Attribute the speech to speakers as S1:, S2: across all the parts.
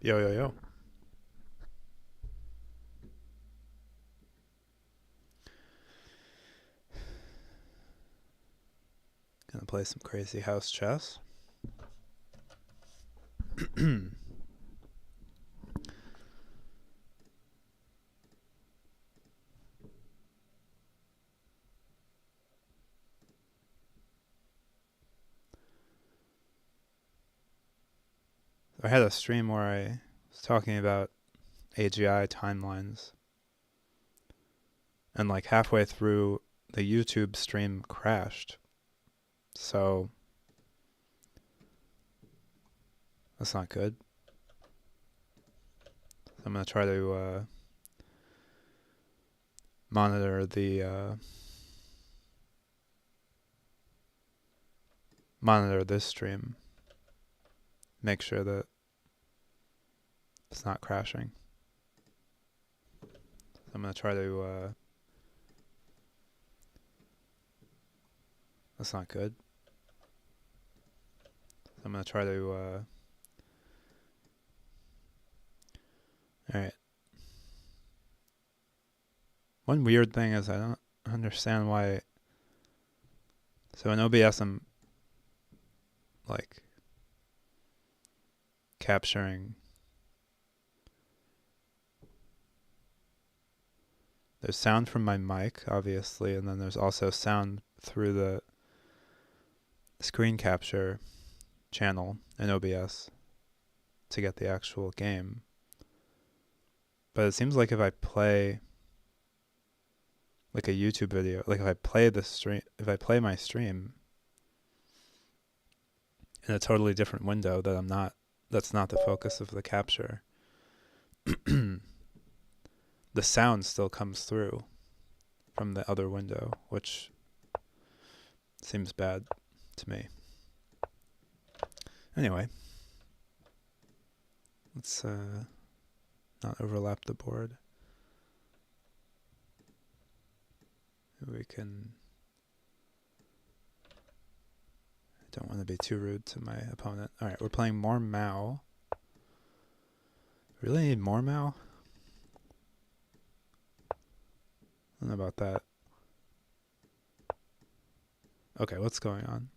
S1: Yo, yo, yo. Gonna play some Crazyhouse chess. I had a stream where I was talking about AGI timelines, and like halfway through, the YouTube stream crashed. So that's not good. So I'm gonna try to monitor monitor this stream. Make sure that it's not crashing. So I'm gonna try to. That's not good. So I'm gonna try to. All right. One weird thing is I don't understand why. So in OBS, I'm like capturing. There's sound from my mic, obviously, and then there's also sound through the screen capture channel in OBS to get the actual game. But it seems like if I play like a YouTube video, like if I play my stream in a totally different window that's not the focus of the capture, the sound still comes through from the other window, which seems bad to me. Anyway, let's not overlap the board. We can. I don't want to be too rude to my opponent. All right, we're playing more Mao. Really need more Mao? I don't know about that. Okay, what's going on?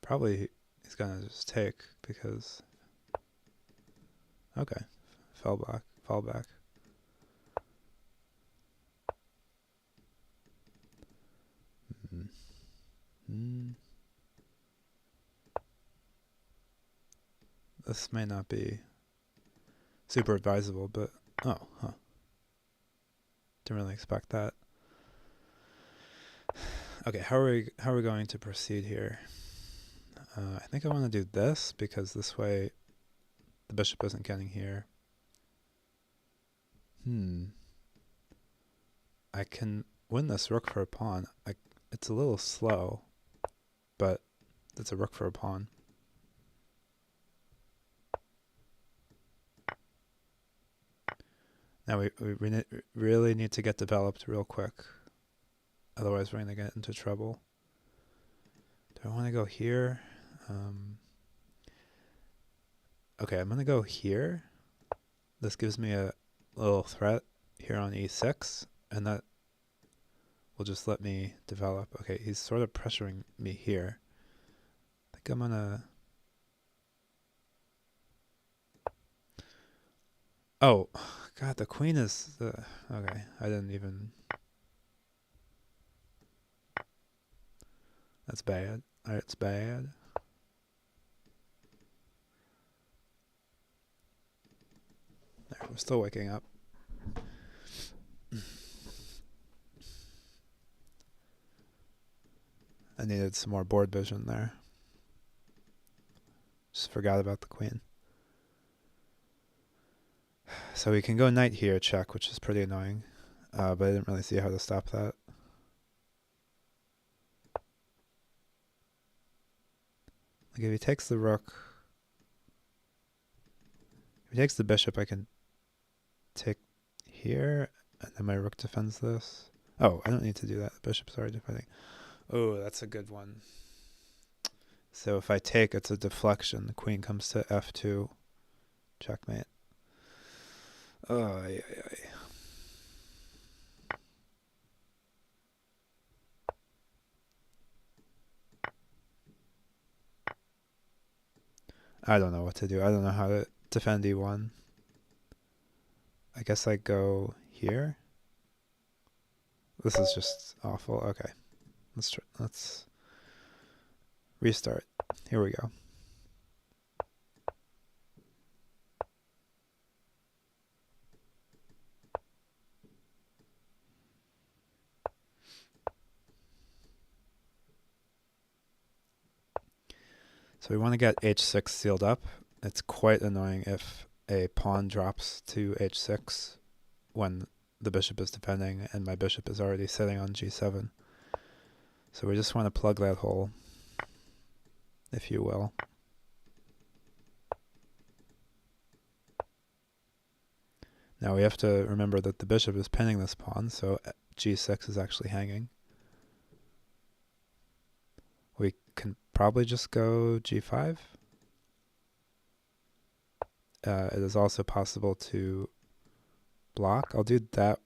S1: Probably he's gonna just take because. Okay, fall back. This may not be super advisable, but didn't really expect that. Okay, how are we going to proceed here? I think I want to do this because this way the bishop isn't getting here. I can win this rook for a pawn. It's a little slow, but it's a rook for a pawn. Now we really need to get developed real quick. Otherwise we're going to get into trouble. Do I want to go here? Okay, I'm going to go here. This gives me a little threat here on e6, and that will just let me develop. Okay, he's sort of pressuring me here. I think I'm going to... Oh, God, the queen is... Okay, I didn't even... That's bad. It's bad. There, we're still waking up. I needed some more board vision there. Just forgot about the queen. So we can go knight here, check, which is pretty annoying. But I didn't really see how to stop that. Like if he takes the rook, if he takes the bishop, I can take here, and then my rook defends this. Oh, I don't need to do that. The bishop's already defending. Oh, that's a good one. This So if I take, it's a deflection. The queen comes to f2. Checkmate. Oh, ay, ay, ay. I don't know what to do. I don't know how to defend e1. I guess I go here. This is just awful. Okay. Let's restart. Here we go. So we want to get h6 sealed up. It's quite annoying if a pawn drops to h6 when the bishop is defending and my bishop is already sitting on g7. So we just want to plug that hole, if you will. Now we have to remember that the bishop is pinning this pawn, so g6 is actually hanging. We can probably just go g5. It is also possible to block. I'll do that.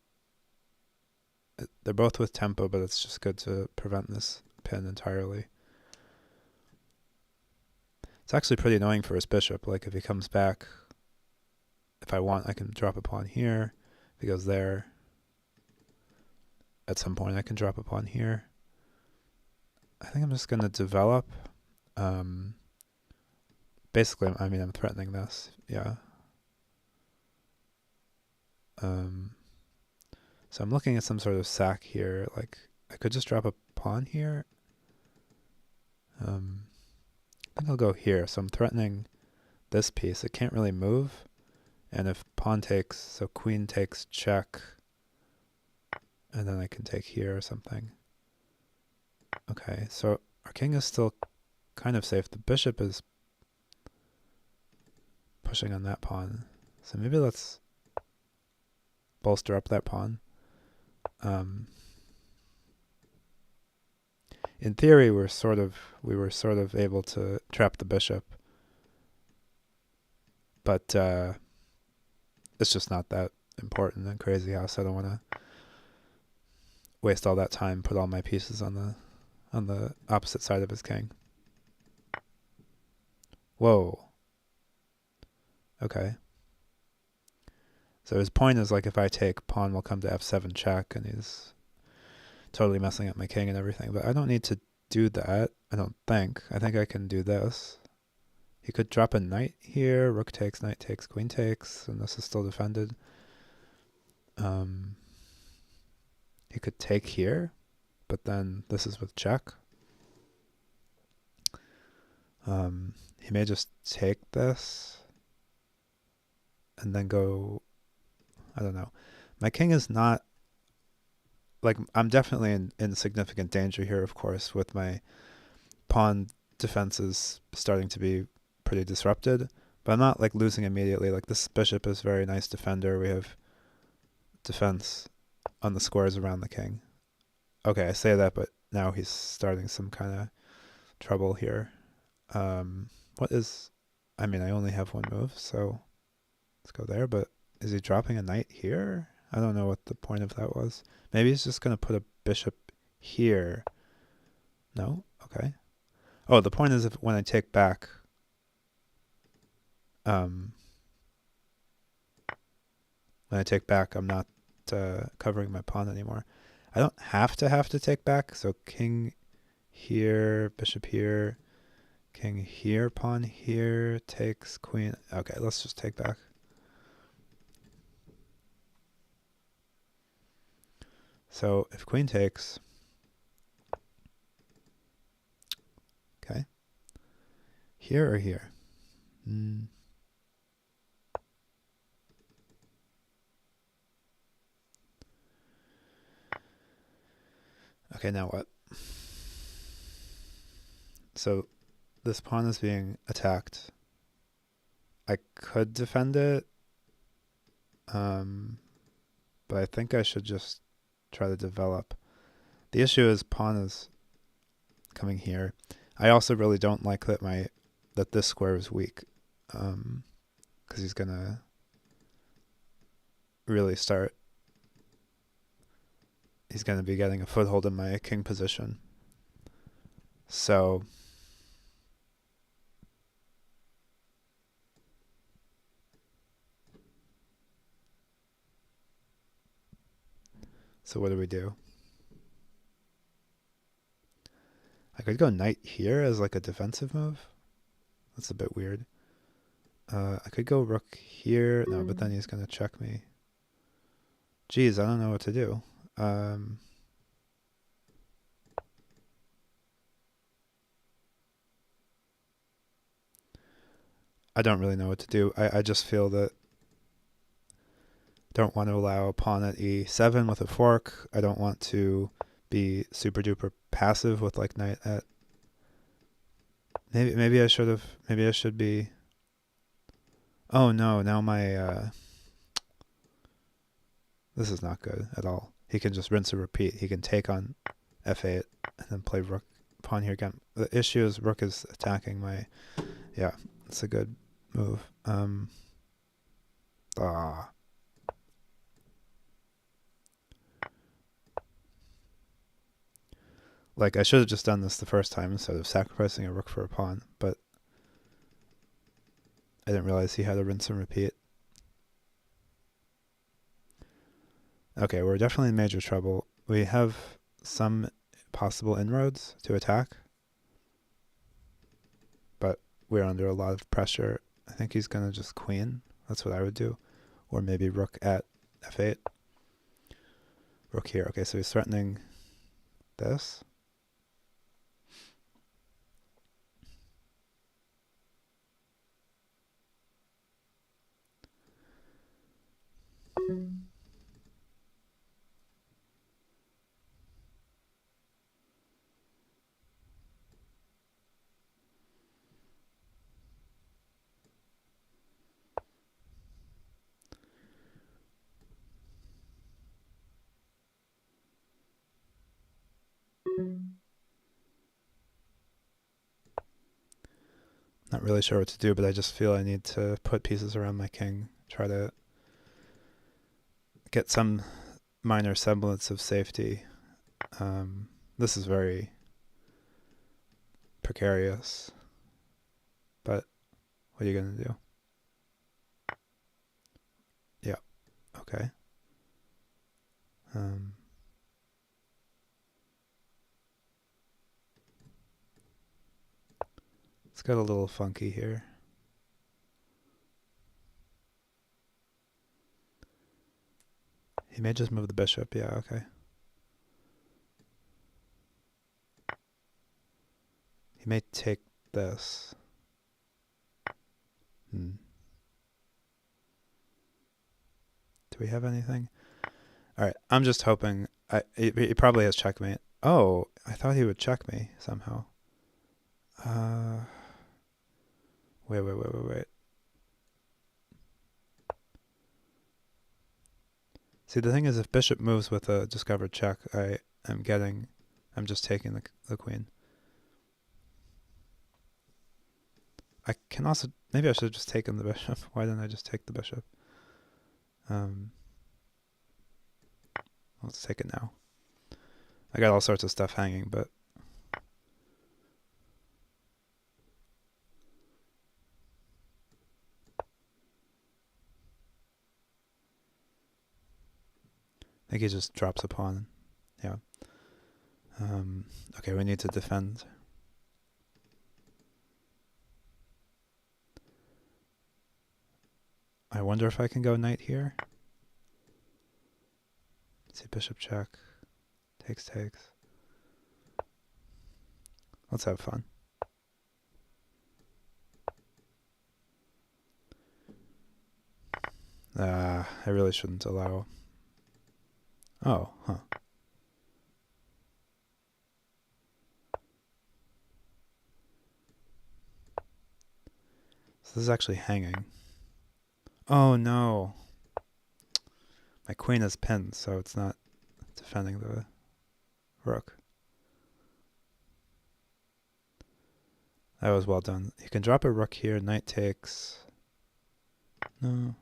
S1: They're both with tempo, but it's just good to prevent this pin entirely. It's actually pretty annoying for his bishop. Like if he comes back, if I want, I can drop a pawn here. If he goes there, at some point I can drop a pawn here. I think I'm just going to develop. Basically, I mean, I'm threatening this. Yeah. So I'm looking at some sort of sack here. Like, I could just drop a pawn here. I think I'll go here. So I'm threatening this piece. It can't really move. And if pawn takes, so queen takes check, and then I can take here or something. Okay, so our king is still kind of safe. The bishop is pushing on that pawn. So maybe let's bolster up that pawn. In theory, we were sort of able to trap the bishop, but it's just not that important in Crazyhouse. I don't want to waste all that time, put all my pieces on the opposite side of his king. Whoa. Okay. So his point is like if I take, pawn will come to f7 check, and he's totally messing up my king and everything. But I don't need to do that, I don't think. I think I can do this. He could drop a knight here, rook takes, knight takes, queen takes, and this is still defended. He could take here, but then this is with check. He may just take this and then go, I don't know. My king is not, like, I'm definitely in significant danger here, of course, with my pawn defenses starting to be pretty disrupted, but I'm not like losing immediately. Like this bishop is a very nice defender. We have defense on the squares around the king. Okay, I say that, but now he's starting some kind of trouble here. What is, I mean, I only have one move, so let's go there, but is he dropping a knight here? I don't know what the point of that was. Maybe he's just going to put a bishop here. No? Okay. Oh, the point is if when I take back, I'm not covering my pawn anymore. I don't have to take back, so king here, bishop here, king here, pawn here, takes queen. Okay, let's just take back. So if queen takes, okay, here or here? Okay, now what? So this pawn is being attacked. I could defend it, but I think I should just try to develop. The issue is pawn is coming here. I also really don't like that this square is weak, because he's gonna really start. He's gonna be getting a foothold in my king position. So what do we do? I could go knight here as like a defensive move. That's a bit weird. I could go rook here. No, but then he's gonna check me. Geez, I don't know what to do. I don't really know what to do. I just feel that don't want to allow a pawn at e7 with a fork. I don't want to be super duper passive with like knight at. Maybe I should be. Oh no! Now my this is not good at all. He can just rinse and repeat. He can take on f8 and then play rook pawn here again. The issue is rook is attacking my. Yeah, it's a good move. Like, I should have just done this the first time instead of sacrificing a rook for a pawn, but I didn't realize he had a rinse and repeat. Okay, we're definitely in major trouble. We have some possible inroads to attack, but we're under a lot of pressure. I think he's going to just queen. That's what I would do. Or maybe rook at f8. Rook here. Okay, so he's threatening this. Not really sure what to do, but I just feel I need to put pieces around my king, try to get some minor semblance of safety. This is very precarious, but what are you going to do? Yeah, okay. It's got a little funky here. He may just move the bishop. Yeah, okay. He may take this. Do we have anything? All right, I'm just hoping. He probably has checkmate. Oh, I thought he would check me somehow. Wait. See, the thing is, if bishop moves with a discovered check, I'm just taking the queen. I can also, maybe I should have just taken the bishop. Why didn't I just take the bishop? Let's take it now. I got all sorts of stuff hanging, but I think he just drops a pawn. Yeah. Okay, we need to defend. I wonder if I can go knight here. Let's see, bishop check. Takes. Let's have fun. I really shouldn't allow. Oh, huh. So this is actually hanging. Oh no. My queen is pinned, so it's not defending the rook. That was well done. You can drop a rook here. Knight takes. No.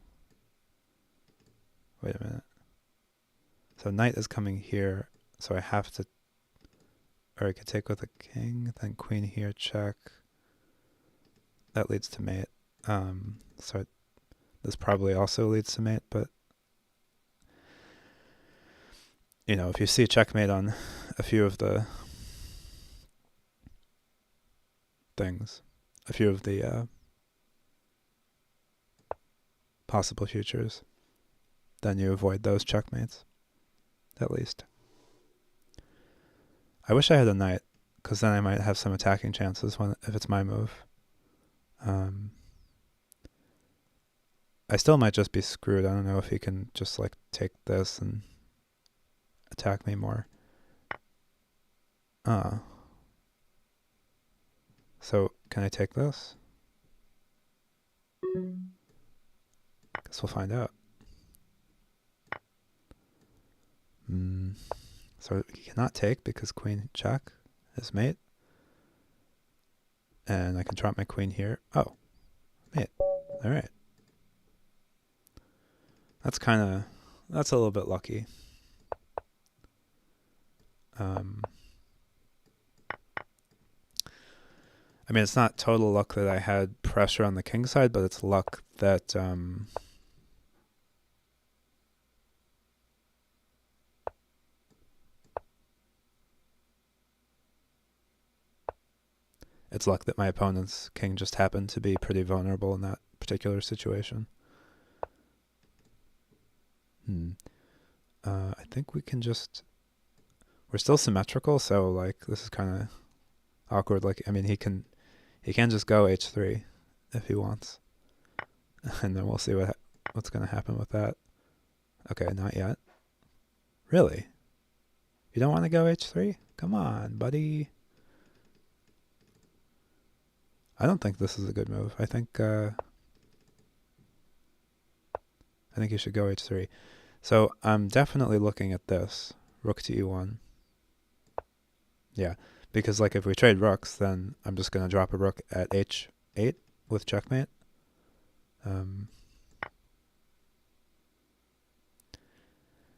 S1: Wait a minute. So knight is coming here. So I have to. Or I could take with a king. Then queen here. Check. That leads to mate. So this probably also leads to mate, but you know, if you see checkmate on a few of the things, a few of the possible futures, then you avoid those checkmates, at least. I wish I had a knight, because then I might have some attacking chances if it's my move. I still might just be screwed. I don't know if he can just like take this and attack me more. So can I take this? Guess we'll find out. So he cannot take because queen check is mate. And I can drop my queen here. Oh, mate. All right. That's a little bit lucky. I mean, it's not total luck that I had pressure on the king side, but it's luck that it's luck that my opponent's king just happened to be pretty vulnerable in that particular situation. I think we can just... We're still symmetrical, so like this is kind of awkward. Like, I mean, he can just go h3 if he wants, and then we'll see what's going to happen with that. Okay, not yet. Really? You don't want to go h3? Come on, buddy. I don't think this is a good move. I think you should go h3. So I'm definitely looking at this. Rook to e1. Yeah, because like if we trade rooks, then I'm just going to drop a rook at h8 with checkmate.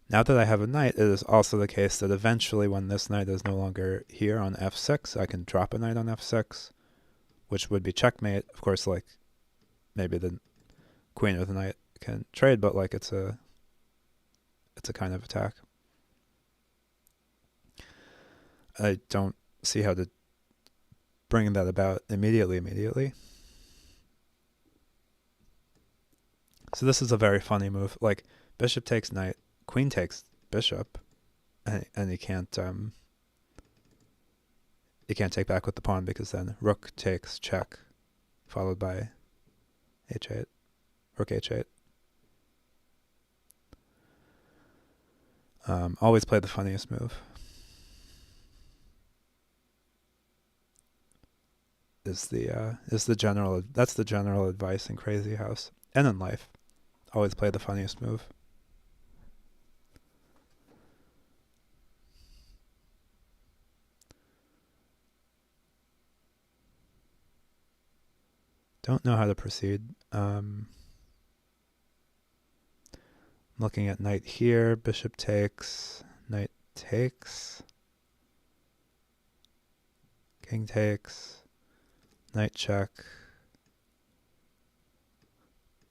S1: Now that I have a knight, it is also the case that eventually when this knight is no longer here on f6, I can drop a knight on f6, which would be checkmate. Of course, like maybe the queen or the knight can trade, but like it's a kind of attack. I don't see how to bring that about immediately. So this is a very funny move. Like bishop takes knight, queen takes bishop, and he can't take back with the pawn because then rook takes check, followed by h8, rook h8. Always play the funniest move. That's the general advice in Crazyhouse and in life. Always play the funniest move. Don't know how to proceed. Looking at knight here, bishop takes, knight takes, king takes, knight check.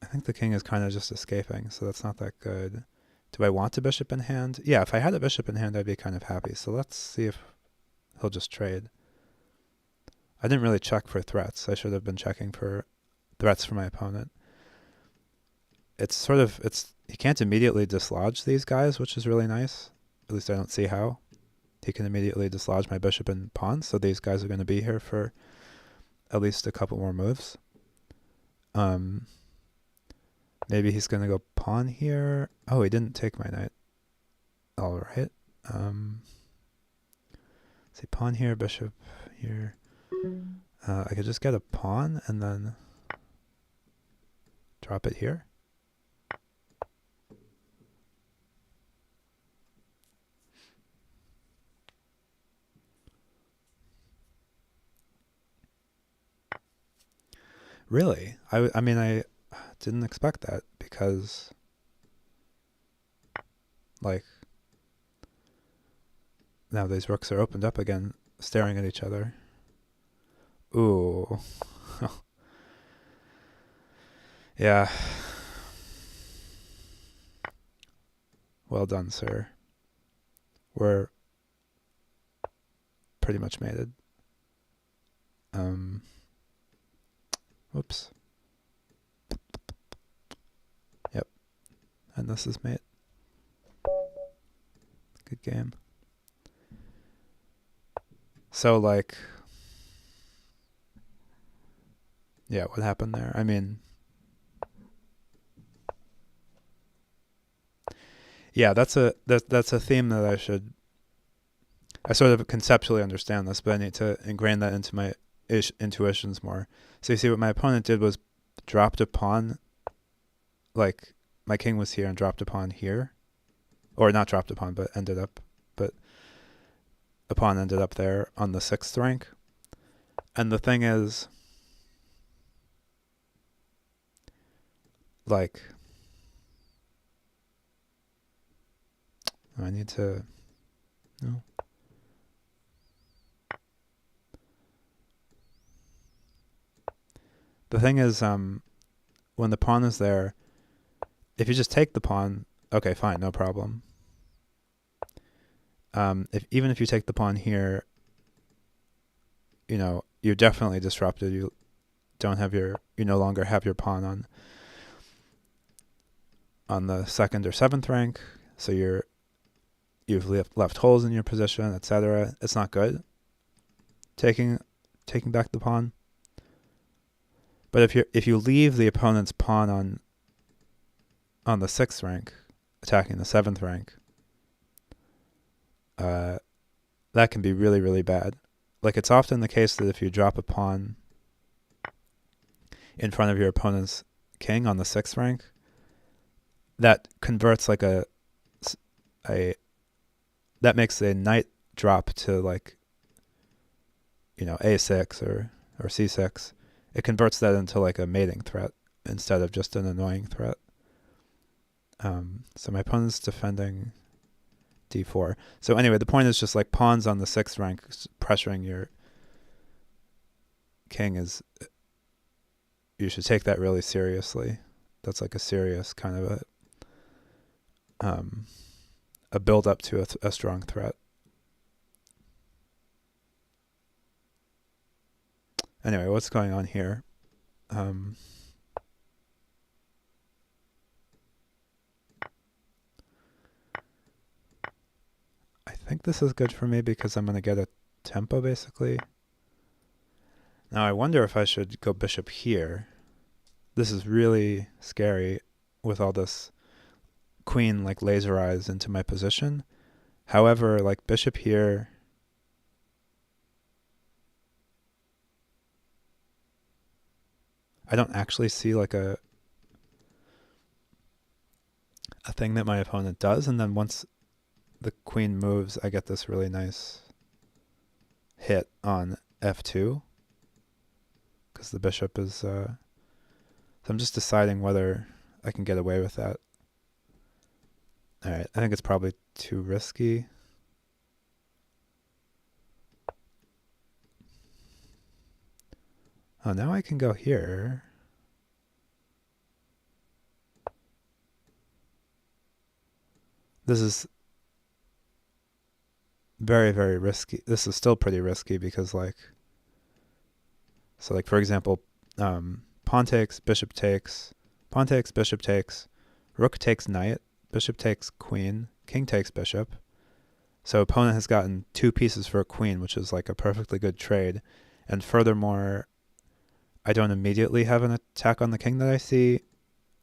S1: I think the king is kind of just escaping, so that's not that good. Do I want a bishop in hand? Yeah, if I had a bishop in hand, I'd be kind of happy. So let's see if he'll just trade. I didn't really check for threats. I should have been checking for threats for my opponent. He can't immediately dislodge these guys, which is really nice. At least I don't see how. He can immediately dislodge my bishop and pawn, so these guys are going to be here for at least a couple more moves. Maybe he's going to go pawn here. Oh, he didn't take my knight. All right. See, pawn here, bishop here. I could just get a pawn and then drop it here. Really? I mean, I didn't expect that because, like, now these rooks are opened up again, staring at each other. Ooh. Yeah. Well done, sir. We're pretty much mated. Whoops. Yep. And this is mate. Good game. So, like, yeah, what happened there? I mean, yeah, that's a theme that I sort of conceptually understand this, but I need to ingrain that into my intuitions more. So you see, what my opponent did was dropped a pawn, like my king was here and dropped a pawn here, or not dropped a pawn, but a pawn ended up there on the 6th rank. And the thing is, like, I need to, no. The thing is, when the pawn is there, if you just take the pawn, okay, fine, no problem. Even if you take the pawn here, you're definitely disrupted. You no longer have your pawn on the 2nd or 7th rank, so you've left holes in your position, etc. It's not good. Taking back the pawn. But if you leave the opponent's pawn on the 6th rank, attacking the 7th rank, that can be really, really bad. Like, it's often the case that if you drop a pawn in front of your opponent's king on the 6th rank, that converts like that makes a knight drop to, like, a6 or c6. It converts that into like a mating threat instead of just an annoying threat. So my opponent's defending d4. So anyway, the point is just like pawns on the 6th rank pressuring your king you should take that really seriously. That's like a serious kind of a build up to a strong threat. Anyway, what's going on here? I think this is good for me because I'm going to get a tempo, basically. Now, I wonder if I should go bishop here. This is really scary with all this queen, like, laser eyes into my position. However, like, bishop here, I don't actually see, like, a thing that my opponent does. And then once the queen moves, I get this really nice hit on f2 because the bishop is... so I'm just deciding whether I can get away with that. All right, I think it's probably too risky. Oh, now I can go here. This is very, very risky. This is still pretty risky because, like, so, like, for example, pawn takes, bishop takes, pawn takes, bishop takes, rook takes knight, bishop takes queen, king takes bishop. So opponent has gotten 2 pieces for a queen, which is like a perfectly good trade. And furthermore, I don't immediately have an attack on the king that I see.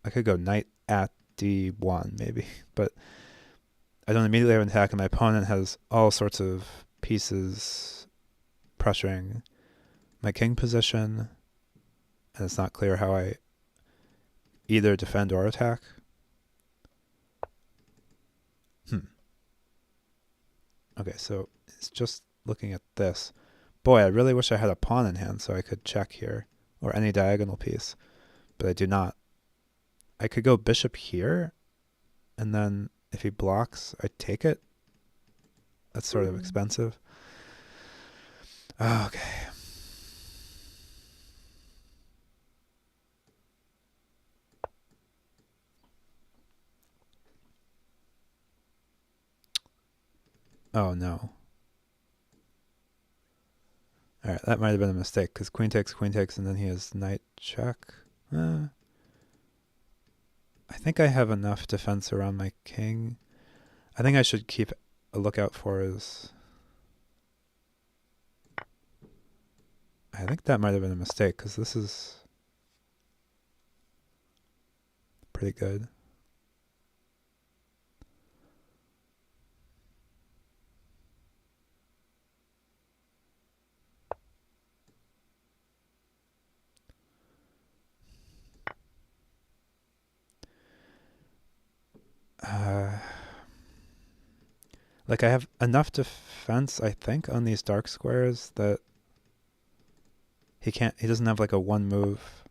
S1: I could go knight at d1 maybe, but I don't immediately have an attack, and my opponent has all sorts of pieces pressuring my king position, and it's not clear how I either defend or attack. Okay, so it's just looking at this. Boy, I really wish I had a pawn in hand so I could check here. or any diagonal piece, but I do not. I could go bishop here, and then if he blocks, I take it. That's sort of expensive. Okay. Oh, no. All right, that might have been a mistake, because queen takes, and then he has knight check. I think I have enough defense around my king. I think I should keep a lookout for his... I think that might have been a mistake, because this is pretty good. Like I have enough defense, I think, on these dark squares that he doesn't have like a one move.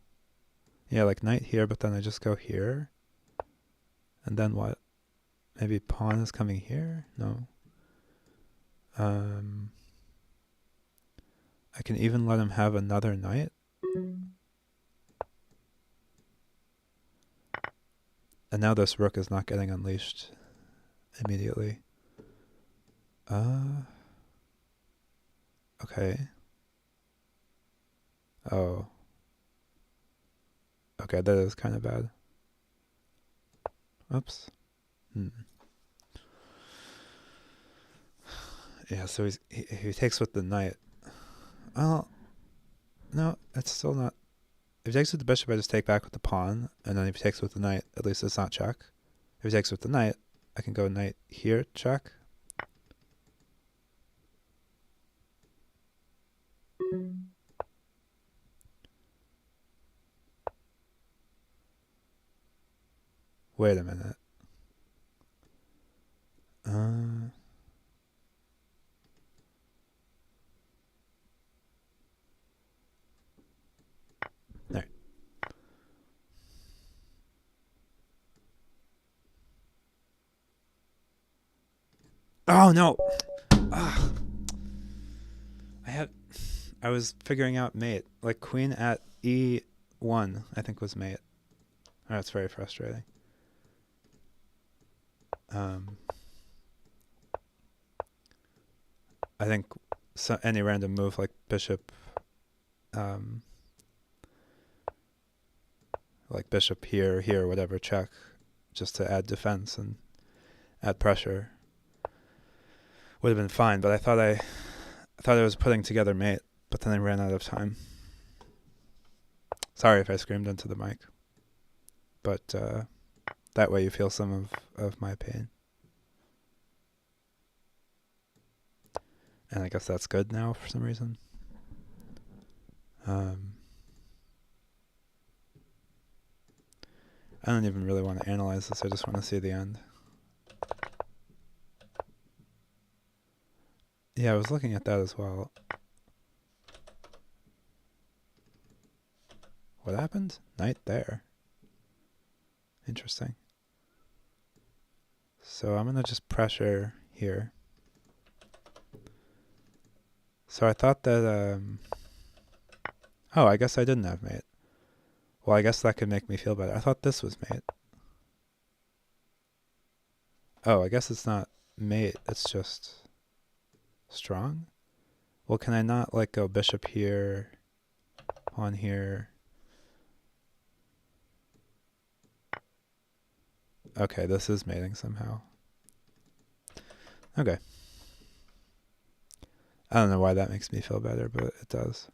S1: Yeah, like knight here, but then I just go here. And then what? Maybe pawn is coming here? No. I can even let him have another knight. And now this rook is not getting unleashed immediately. Okay. Oh. Okay, that is kind of bad. Oops. Yeah, so he takes with the knight. Oh, no, it's still not. If he takes with the bishop, I just take back with the pawn, and then if he takes with the knight, at least it's not check. If he takes with the knight, I can go knight here, check. Wait a minute. There. Oh no! I was figuring out mate. Like queen at E1, I think was mate. Oh, that's very frustrating. I think any random move like bishop, like bishop here, whatever, check, just to add defense and add pressure, would have been fine. But I thought I was putting together mate, but then I ran out of time. Sorry if I screamed into the mic, but that way you feel some of my pain. And I guess that's good now for some reason. I don't even really want to analyze this. I just want to see the end. Yeah, I was looking at that as well. What happened? Knight there. Interesting. So I'm going to just pressure here. So I thought that... oh, I guess I didn't have mate. Well, I guess that could make me feel better. I thought this was mate. Oh, I guess it's not mate. It's just strong. Well, can I not like go bishop here, pawn here? Okay, this is mating somehow. Okay. I don't know why that makes me feel better, but it does.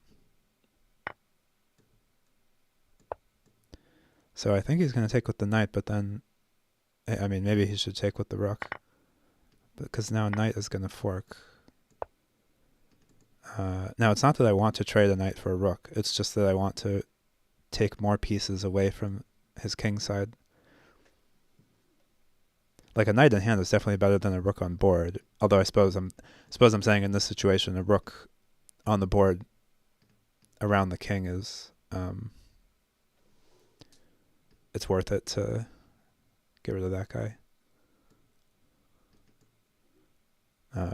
S1: So I think he's going to take with the knight, but then... I mean, maybe he should take with the rook. Because now knight is going to fork. Now, it's not that I want to trade a knight for a rook. It's just that I want to take more pieces away from his king side. Like a knight in hand is definitely better than a rook on board. Although I suppose I'm saying in this situation a rook on the board around the king is it's worth it to get rid of that guy.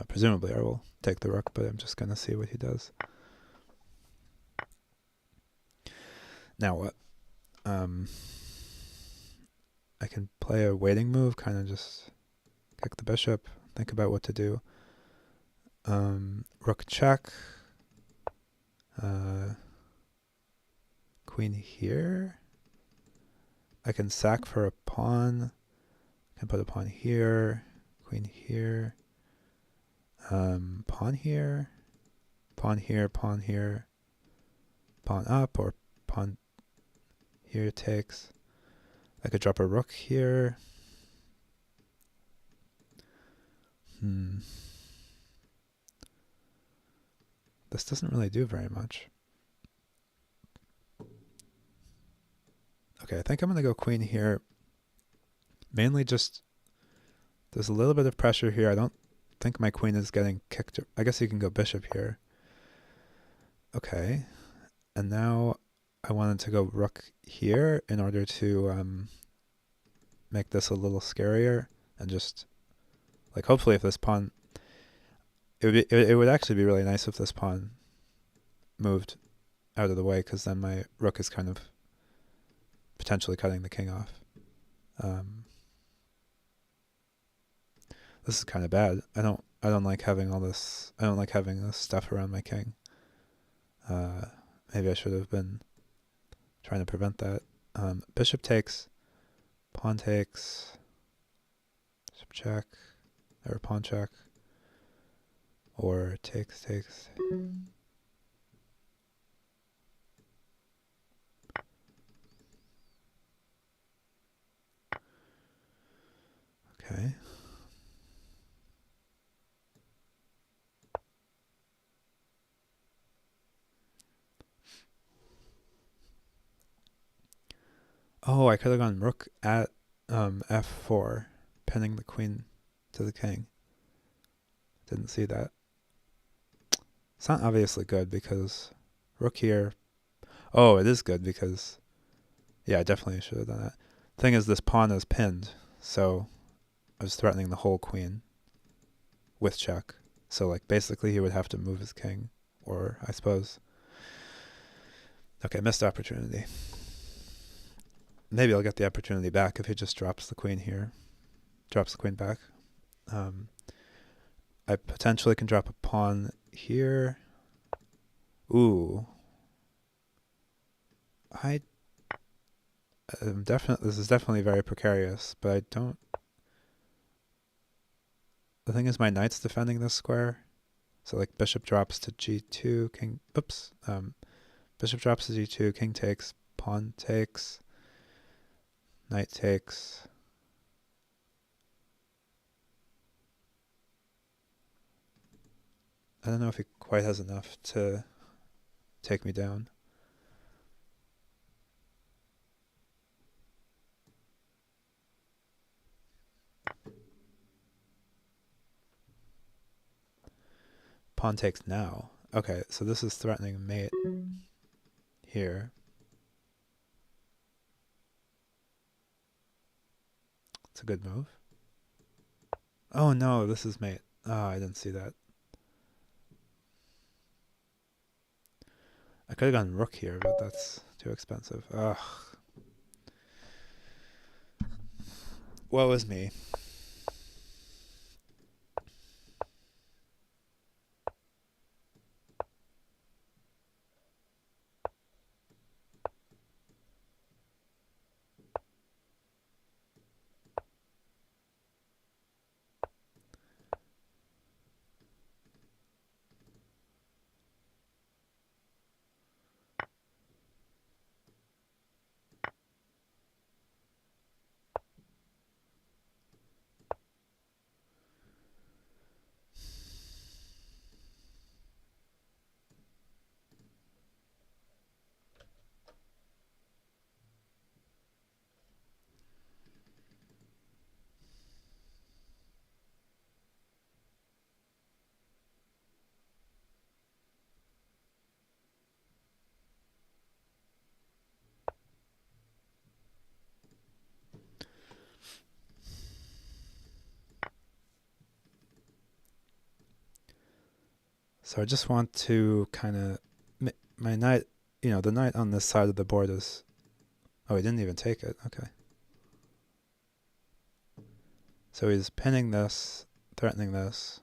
S1: Presumably I will take the rook, but I'm just going to see what he does. Now what? I can play a waiting move, kind of just kick the bishop, think about what to do. Rook check. Queen here. I can sack for a pawn. I can put a pawn here. Queen here. Pawn here. Pawn here, pawn here. Pawn up, or pawn here takes. I could drop a rook here. This doesn't really do very much. Okay, I think I'm going to go queen here. Mainly just, there's a little bit of pressure here. I don't think my queen is getting kicked. I guess you can go bishop here. Okay, and now I wanted to go rook here in order to make this a little scarier, and just, like, hopefully if this pawn, it would actually be really nice if this pawn moved out of the way, because then my rook is kind of potentially cutting the king off. This is kind of bad. I don't like having all this. I don't like having this stuff around my king. Maybe I should have been trying to prevent that. Bishop takes, pawn takes, bishop check, or pawn check, or takes. Okay. Oh, I could have gone rook at f4, pinning the queen to the king. Didn't see that. It's not obviously good because rook here. Oh, it is good because, yeah, I definitely should have done that. Thing is, this pawn is pinned, so I was threatening the whole queen with check. So, like, basically he would have to move his king, or I suppose. Okay, missed opportunity. Maybe I'll get the opportunity back if he just drops the queen here. Drops the queen back. I potentially can drop a pawn here. Ooh. This is definitely very precarious, but I don't. The thing is, my knight's defending this square. So, like, bishop drops to g2, king. Oops. Bishop drops to g2, king takes, pawn takes, knight takes. I don't know if he quite has enough to take me down. Pawn takes now. Okay, so this is threatening mate here. It's a good move. Oh no, this is mate. Oh, I didn't see that. I could have gone rook here, but that's too expensive. Ugh. Woe is me. So I just want to kind of my knight, the knight on this side of the board is. Oh, he didn't even take it. Okay. So he's pinning this, threatening this.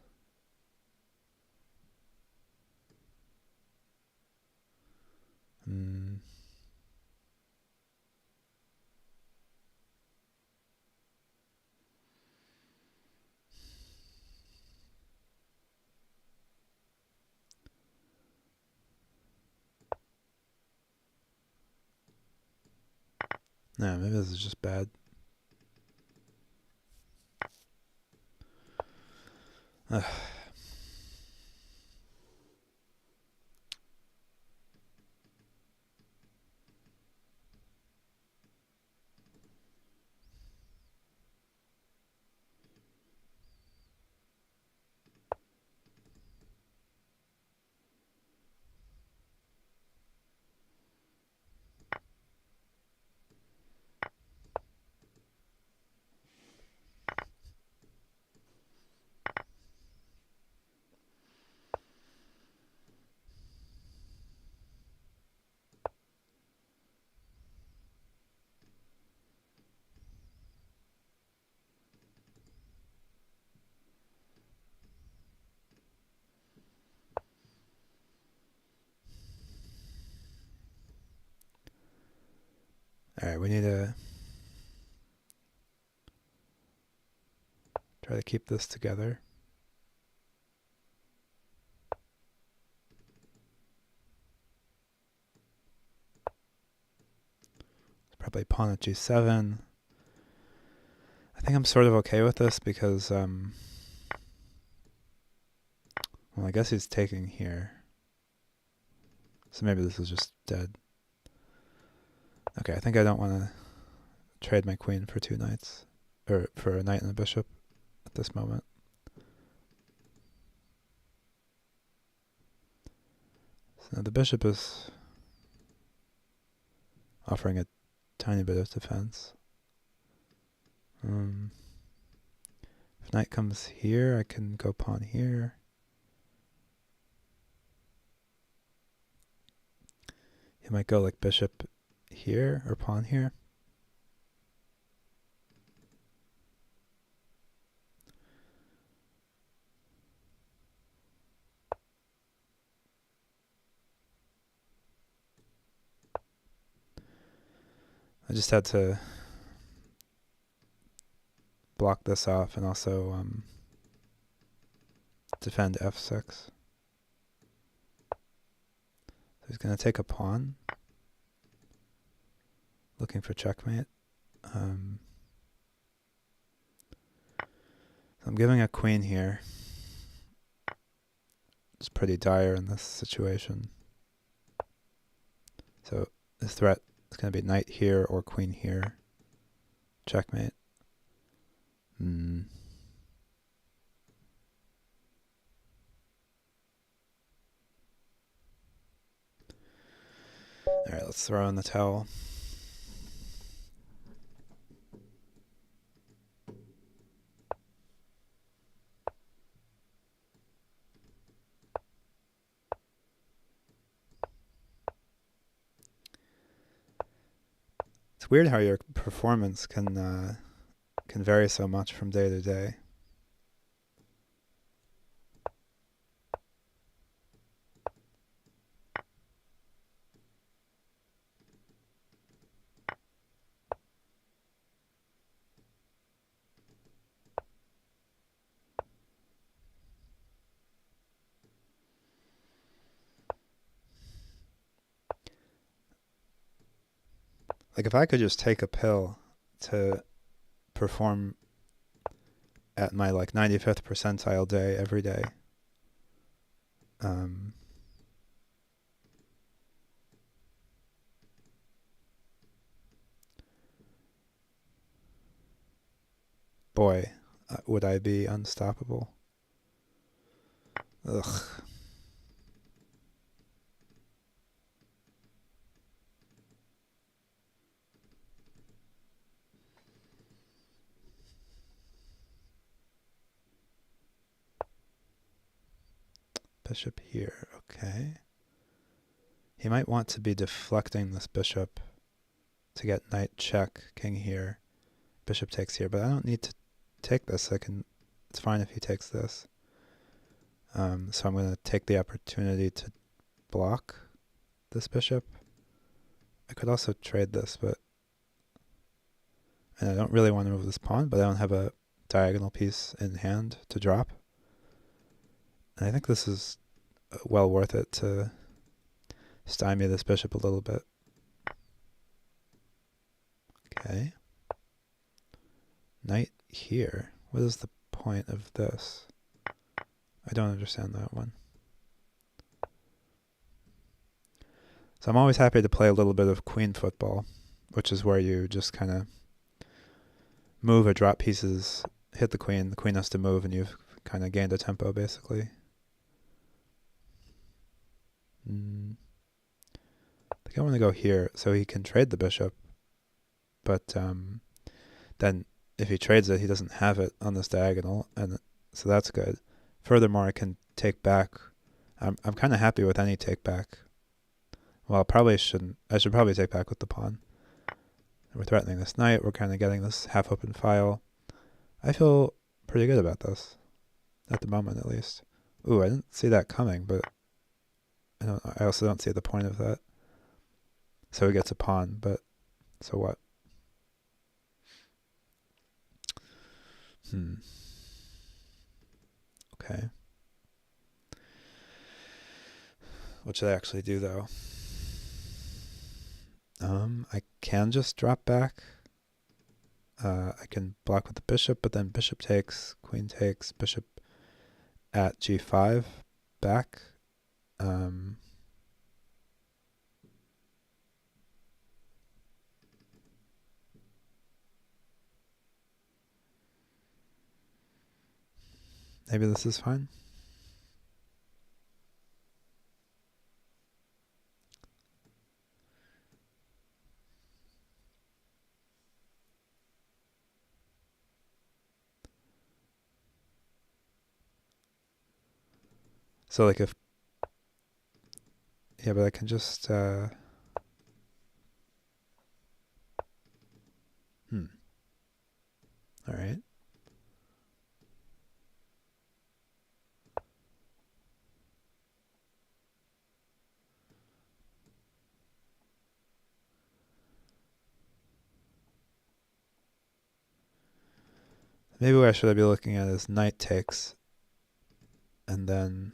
S1: No, maybe this is just bad. Ugh. All right, we need to try to keep this together. Probably pawn at g7. I think I'm sort of okay with this because, well, I guess he's taking here. So maybe this is just dead. Okay, I think I don't want to trade my queen for two knights, or for a knight and a bishop at this moment. So the bishop is offering a tiny bit of defense. If knight comes here, I can go pawn here. He might go like bishop here or pawn here. I just had to block this off and also defend f6. So he's going to take a pawn, looking for checkmate. I'm giving a queen here. It's pretty dire in this situation. So this threat is going to be knight here or queen here. Checkmate. Alright, let's throw in the towel. It's weird how your performance can vary so much from day to day. Like if I could just take a pill to perform at my like 95th percentile day every day, boy, would I be unstoppable. Ugh. Bishop here. Okay. He might want to be deflecting this bishop to get knight check, king here, bishop takes here, but I don't need to take this. It's fine if he takes this. So I'm going to take the opportunity to block this bishop. I could also trade this, and I don't really want to move this pawn, but I don't have a diagonal piece in hand to drop. And I think this is well worth it to stymie this bishop a little bit. Okay. Knight here. What is the point of this? I don't understand that one. So I'm always happy to play a little bit of queen football, which is where you just kind of move or drop pieces, hit the queen has to move, and you've kind of gained a tempo, basically. I think I want to go here so he can trade the bishop, but then if he trades it, he doesn't have it on this diagonal, and so that's good. Furthermore, I can take back. I'm kind of happy with any take back. Well, I should probably take back with the pawn. We're threatening this knight. We're kind of getting this half-open file. I feel pretty good about this, at the moment at least. Ooh, I didn't see that coming, but I also don't see the point of that. So he gets a pawn, but so what? Okay. What should I actually do, though? I can just drop back. I can block with the bishop, but then bishop takes, queen takes, bishop at g5 back. Maybe this is fine. So like if, yeah, but I can just, all right. Maybe what I should be looking at is knight takes, and then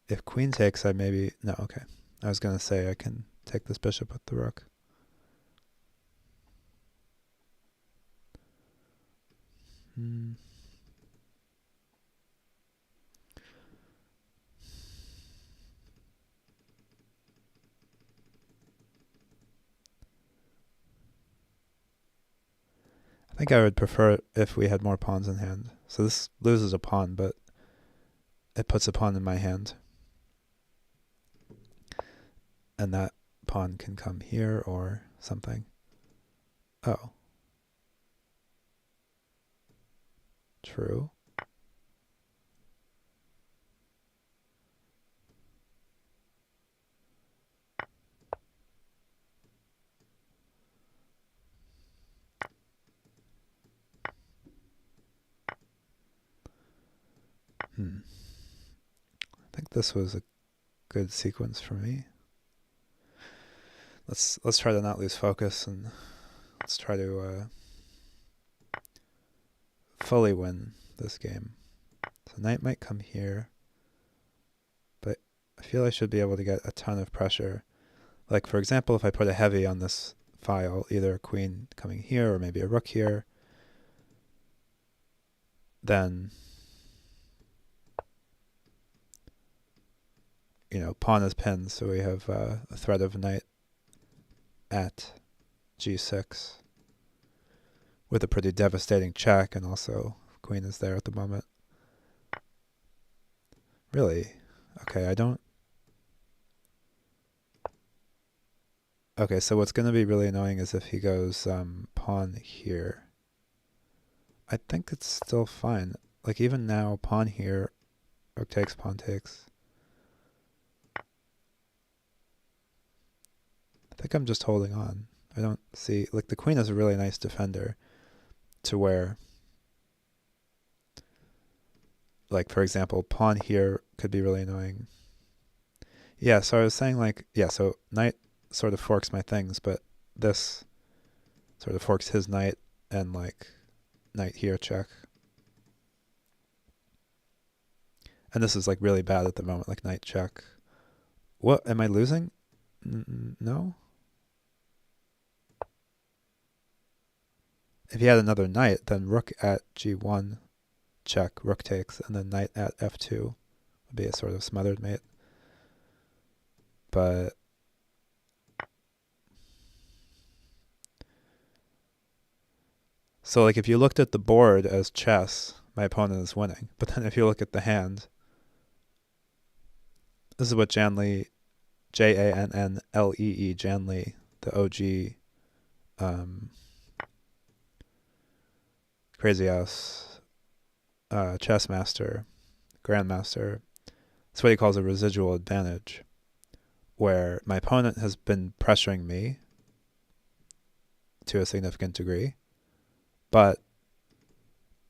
S1: if queen takes, no, okay. I was going to say I can take this bishop with the rook. I think I would prefer it if we had more pawns in hand. So this loses a pawn, but it puts a pawn in my hand. And that pawn can come here or something. Oh. True. I think this was a good sequence for me. Let's try to not lose focus, and let's try to fully win this game. So knight might come here, but I feel I should be able to get a ton of pressure. Like, for example, if I put a heavy on this file, either a queen coming here or maybe a rook here, then, pawn is pinned, so we have a threat of knight at g6 with a pretty devastating check, and also queen is there at the moment. Really? Okay, Okay, so what's going to be really annoying is if he goes pawn here. I think it's still fine. like even now, pawn here, rook takes, pawn takes. I think I'm just holding on. I don't see, like the queen is a really nice defender to where, like for example, pawn here could be really annoying. Yeah, so I was saying like, yeah, so knight sort of forks my things, but this sort of forks his knight and like knight here check. And this is like really bad at the moment, like knight check. What, am I losing? No? If he had another knight, then rook at g1 check, rook takes, and then knight at f2 would be a sort of smothered mate. But so like if you looked at the board as chess, my opponent is winning. But then if you look at the hand, this is what Janlee, Jannlee, Janlee, the OG Crazyhouse chess master, grandmaster. That's what he calls a residual advantage, where my opponent has been pressuring me to a significant degree, but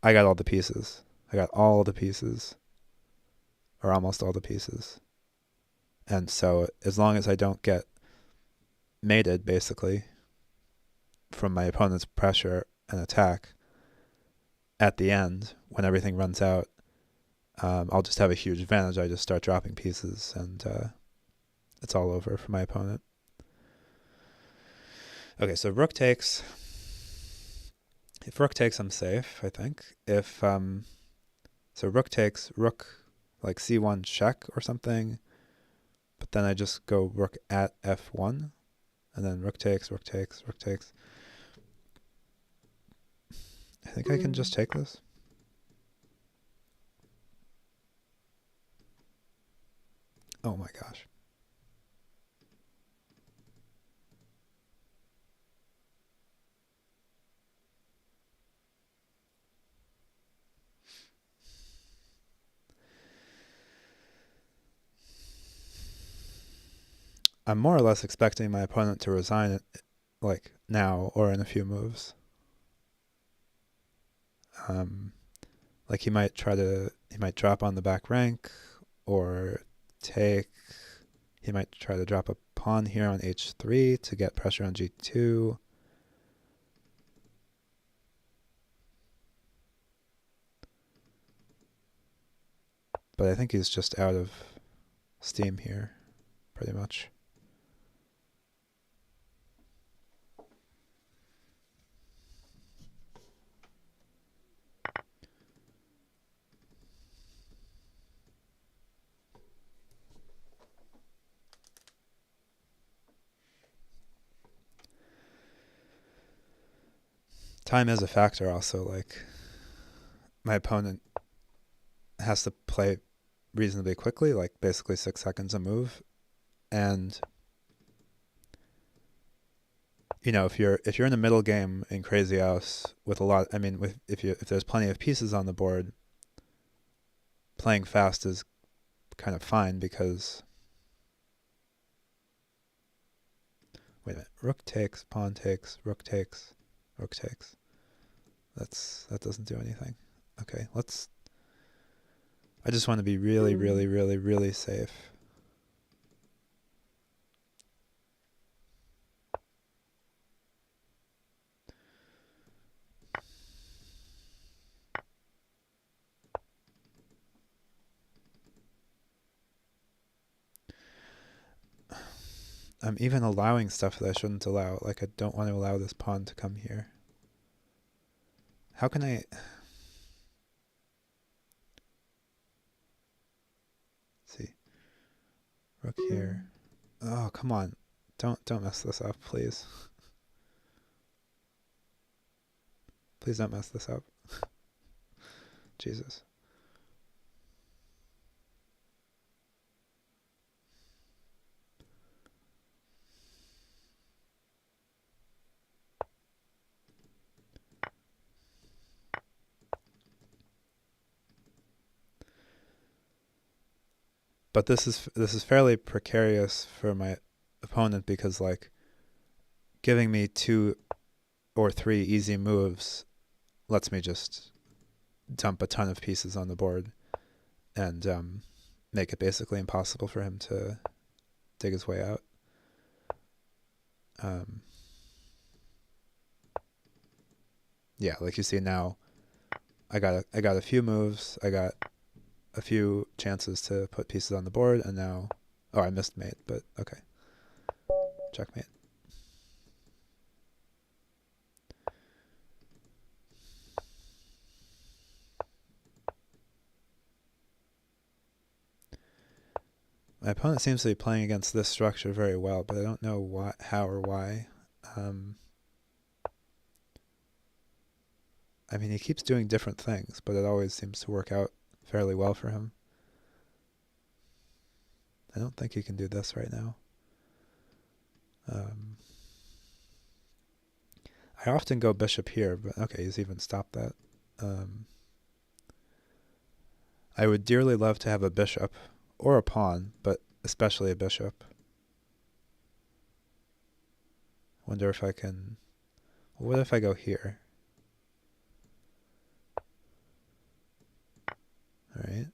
S1: I got all the pieces. I got all the pieces, or almost all the pieces. And so as long as I don't get mated, basically, from my opponent's pressure and attack, at the end, when everything runs out, I'll just have a huge advantage. I just start dropping pieces, and it's all over for my opponent. Okay, so rook takes. If rook takes, I'm safe, I think. If so rook takes, rook like c1 check or something, but then I just go rook at f1, and then rook takes, rook takes, rook takes. I think I can just take this. Oh my gosh. I'm more or less expecting my opponent to resign it, like now or in a few moves. Like he might drop on the back rank or take. He might try to drop a pawn here on h3 to get pressure on g2. But I think he's just out of steam here, pretty much. Time is a factor also. Like my opponent has to play reasonably quickly, like basically 6 seconds a move. And you know, if you're in a middle game in Crazyhouse with a lot, I mean, if there's plenty of pieces on the board, playing fast is kind of fine because. Wait a minute. Rook takes, pawn takes, rook takes, rook takes. That doesn't do anything. Okay, I just want to be really, really, really, really safe. I'm even allowing stuff that I shouldn't allow. Like I don't want to allow this pawn to come here. How can I? Let's see, rook here. Oh, come on. Don't mess this up, please. Please don't mess this up. Jesus. But this is fairly precarious for my opponent because like giving me 2 or 3 easy moves lets me just dump a ton of pieces on the board and make it basically impossible for him to dig his way out. Yeah, like you see now, I got a few moves, I got a few chances to put pieces on the board, and now, oh, I missed mate, but okay, checkmate. My opponent seems to be playing against this structure very well, but I don't know what, how or why. I mean, he keeps doing different things, but it always seems to work out fairly well for him. I don't think he can do this right now. I often go bishop here, but okay, he's even stopped that. I would dearly love to have a bishop or a pawn, but especially a bishop. Wonder if I can... What if I go here? Alright.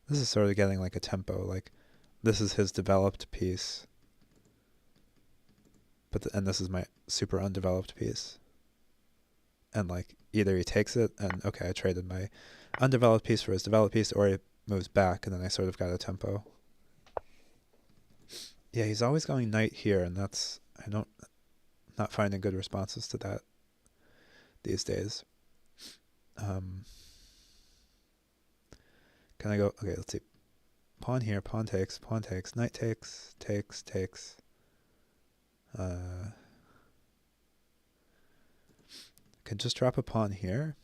S1: This is sort of getting like a tempo. Like, this is his developed piece. And this is my super undeveloped piece. And like, either he takes it and, okay, I traded my undeveloped piece for his developed piece, or he moves back and then I sort of got a tempo. Yeah, he's always going knight here, and that's... not finding good responses to that these days. Can I go... Okay, let's see. Pawn here, pawn takes, knight takes, takes. Can just drop a pawn here,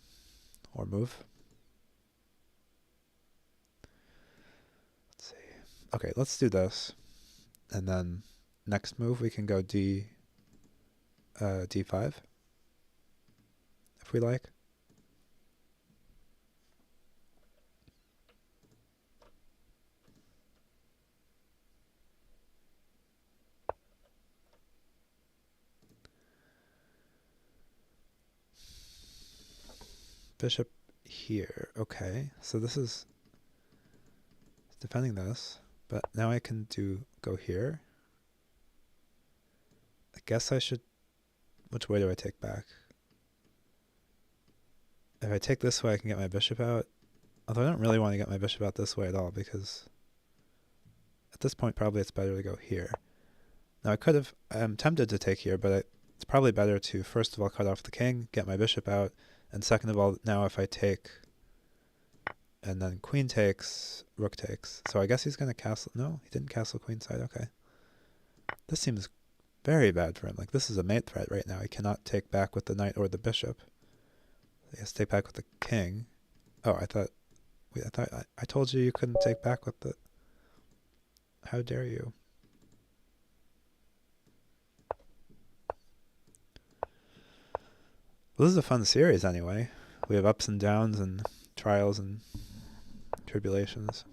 S1: or move. Let's see. Okay, let's do this. And then next move we can go d5, if we like. Bishop here. Okay, so this is defending this, but now I can go here. I guess I should... Which way do I take back? If I take this way, I can get my bishop out. Although I don't really want to get my bishop out this way at all, because at this point probably it's better to go here. Now I'm tempted to take here, but it's probably better to first of all cut off the king, get my bishop out, and second of all, now if I take and then queen takes, rook takes. So I guess he's going to castle... No, he didn't castle queenside. Okay. This seems very bad for him. Like, this is a mate threat right now. He cannot take back with the knight or the bishop. He has to take back with the king. Oh, I thought I told you couldn't take back with the... How dare you? Well, this is a fun series anyway. We have ups and downs and trials and tribulations.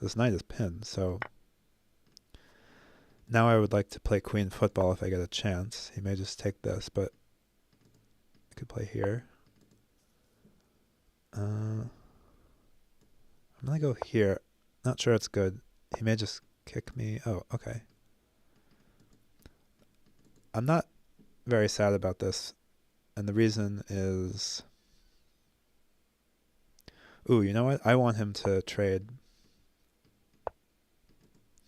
S1: This knight is pinned, so now I would like to play queen football if I get a chance. He may just take this, but I could play here. I'm going to go here. Not sure it's good. He may just kick me. Oh, okay. I'm not very sad about this, and the reason is... Ooh, you know what? I want him to trade.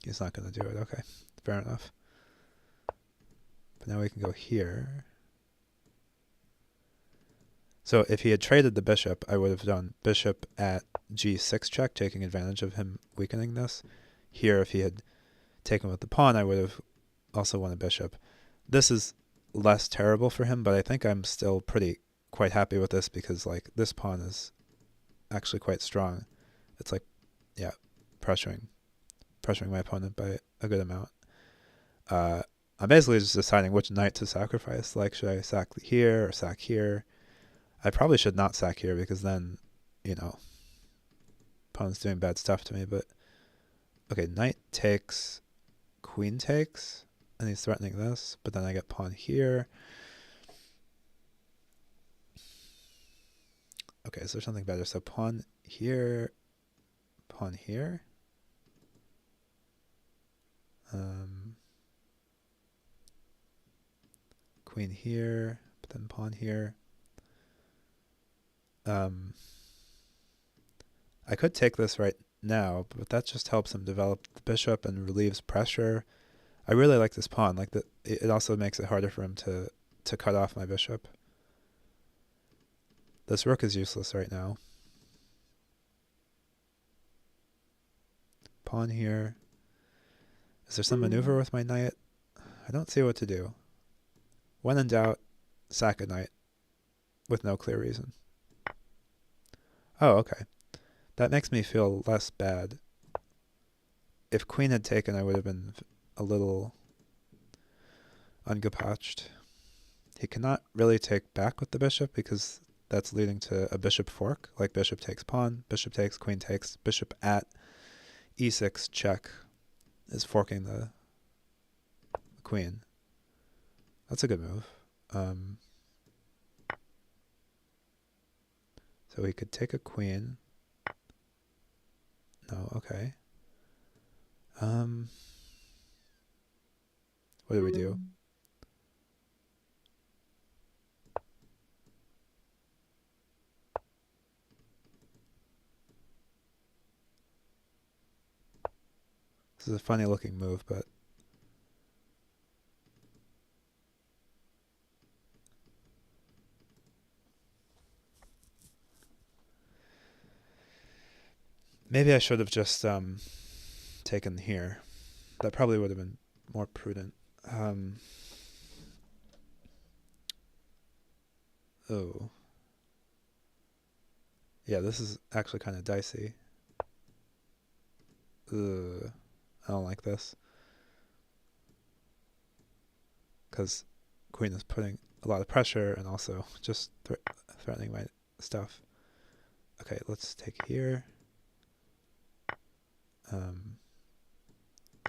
S1: He's not going to do it. Okay, fair enough. But now we can go here. So if he had traded the bishop, I would have done bishop at g6 check, taking advantage of him weakening this. Here, if he had taken with the pawn, I would have also won a bishop. This is less terrible for him, but I think I'm still quite happy with this because like this pawn is actually quite strong. It's like, yeah, pressuring my opponent by a good amount. I'm basically just deciding which knight to sacrifice. Like, should I sack here or sack here? I probably should not sack here because then, you know, opponent's doing bad stuff to me. But okay, knight takes, queen takes, and he's threatening this. But then I get pawn here. Okay, is there something better? So pawn here, pawn here. Queen here, but then pawn here. I could take this right now, but that just helps him develop the bishop and relieves pressure. I really like this pawn. Like it also makes it harder for him to cut off my bishop. This rook is useless right now. Pawn here. Is there some maneuver with my knight? I don't see what to do. When in doubt, sack a knight with no clear reason. Oh, okay. That makes me feel less bad. If queen had taken, I would have been a little ungepatched. He cannot really take back with the bishop because that's leading to a bishop fork, like bishop takes pawn, bishop takes, queen takes, bishop at e6 check is forking the queen. That's a good move. So he could take a queen. No, okay. What do we do? This is a funny looking move, but maybe I should have just taken here. That probably would have been more prudent. Oh. Yeah, this is actually kind of dicey. Ugh. I don't like this. Because queen is putting a lot of pressure and also just threatening my stuff. Okay, let's take here.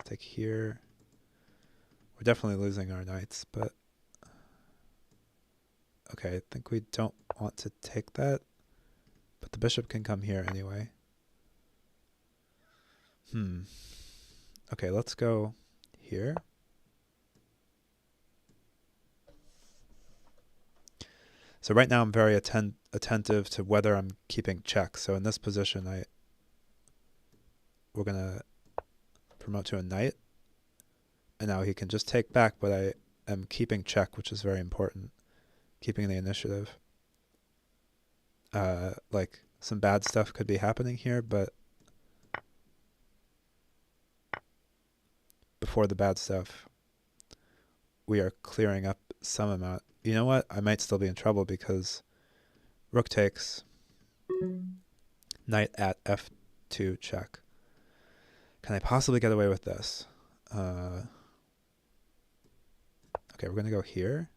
S1: Take here. We're definitely losing our knights, but okay, I think we don't want to take that. But the bishop can come here anyway. Okay, let's go here. So right now I'm very attentive to whether I'm keeping check. So in this position, we're going to promote to a knight. And now he can just take back, but I am keeping check, which is very important. Keeping the initiative. Like some bad stuff could be happening here, but before the bad stuff, we are clearing up some amount. You know what? I might still be in trouble because rook takes, knight at f2 check. Can I possibly get away with this? Okay, we're going to go here.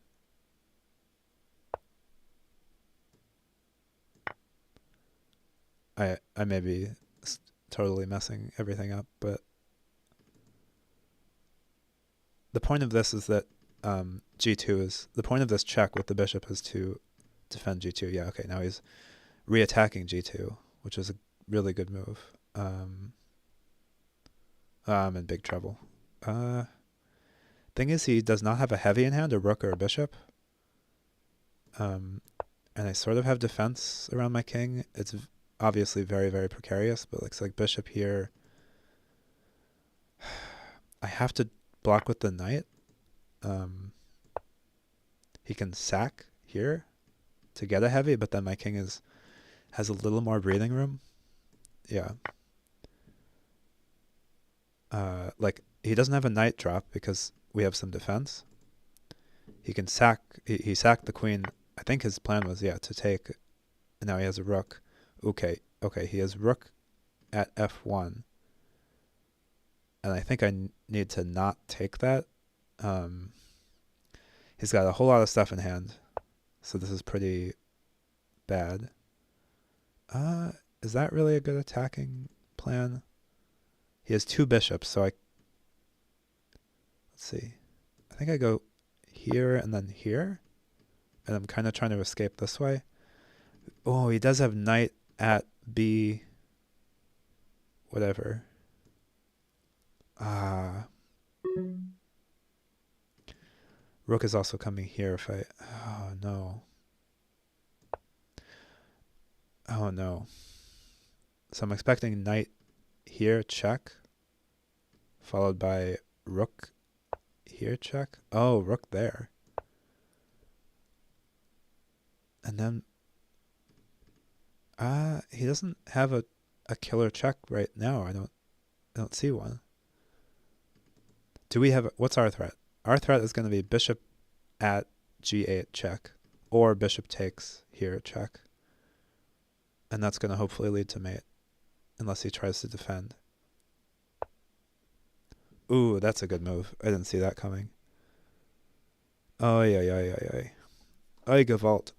S1: I may be totally messing everything up, but the point of this is that g2 is, the point of this check with the bishop is to defend g2. Yeah, okay, now he's re-attacking g2, which is a really good move. I'm in big trouble. Thing is, he does not have a heavy in hand, a rook or a bishop. And I sort of have defense around my king. It's obviously very, very precarious, but looks like bishop here. I have to block with the knight. He can sack here to get a heavy, but then my king has a little more breathing room. Yeah. Like he doesn't have a knight drop because we have some defense. He can sack. He sacked the queen. I think his plan was to take. And now he has a rook. Okay. He has rook at f1. And I think I need to not take that Um, he's got a whole lot of stuff in hand, so this is pretty bad. Is that really a good attacking plan? He has 2 bishops, so let's see. I think I go here and then here, and I'm kind of trying to escape this way. Oh, he does have knight at B, whatever. Rook is also coming here if I... Oh, no. Oh, no. So I'm expecting knight here, check, followed by rook here, check. Oh, rook there. And then... he doesn't have a killer check right now. I don't see one. Do we have... What's our threat? Our threat is going to be bishop at g8 check, or bishop takes here check. And that's going to hopefully lead to mate, unless he tries to defend. Ooh, that's a good move. I didn't see that coming. Oh, yeah. Oh, Gavalt.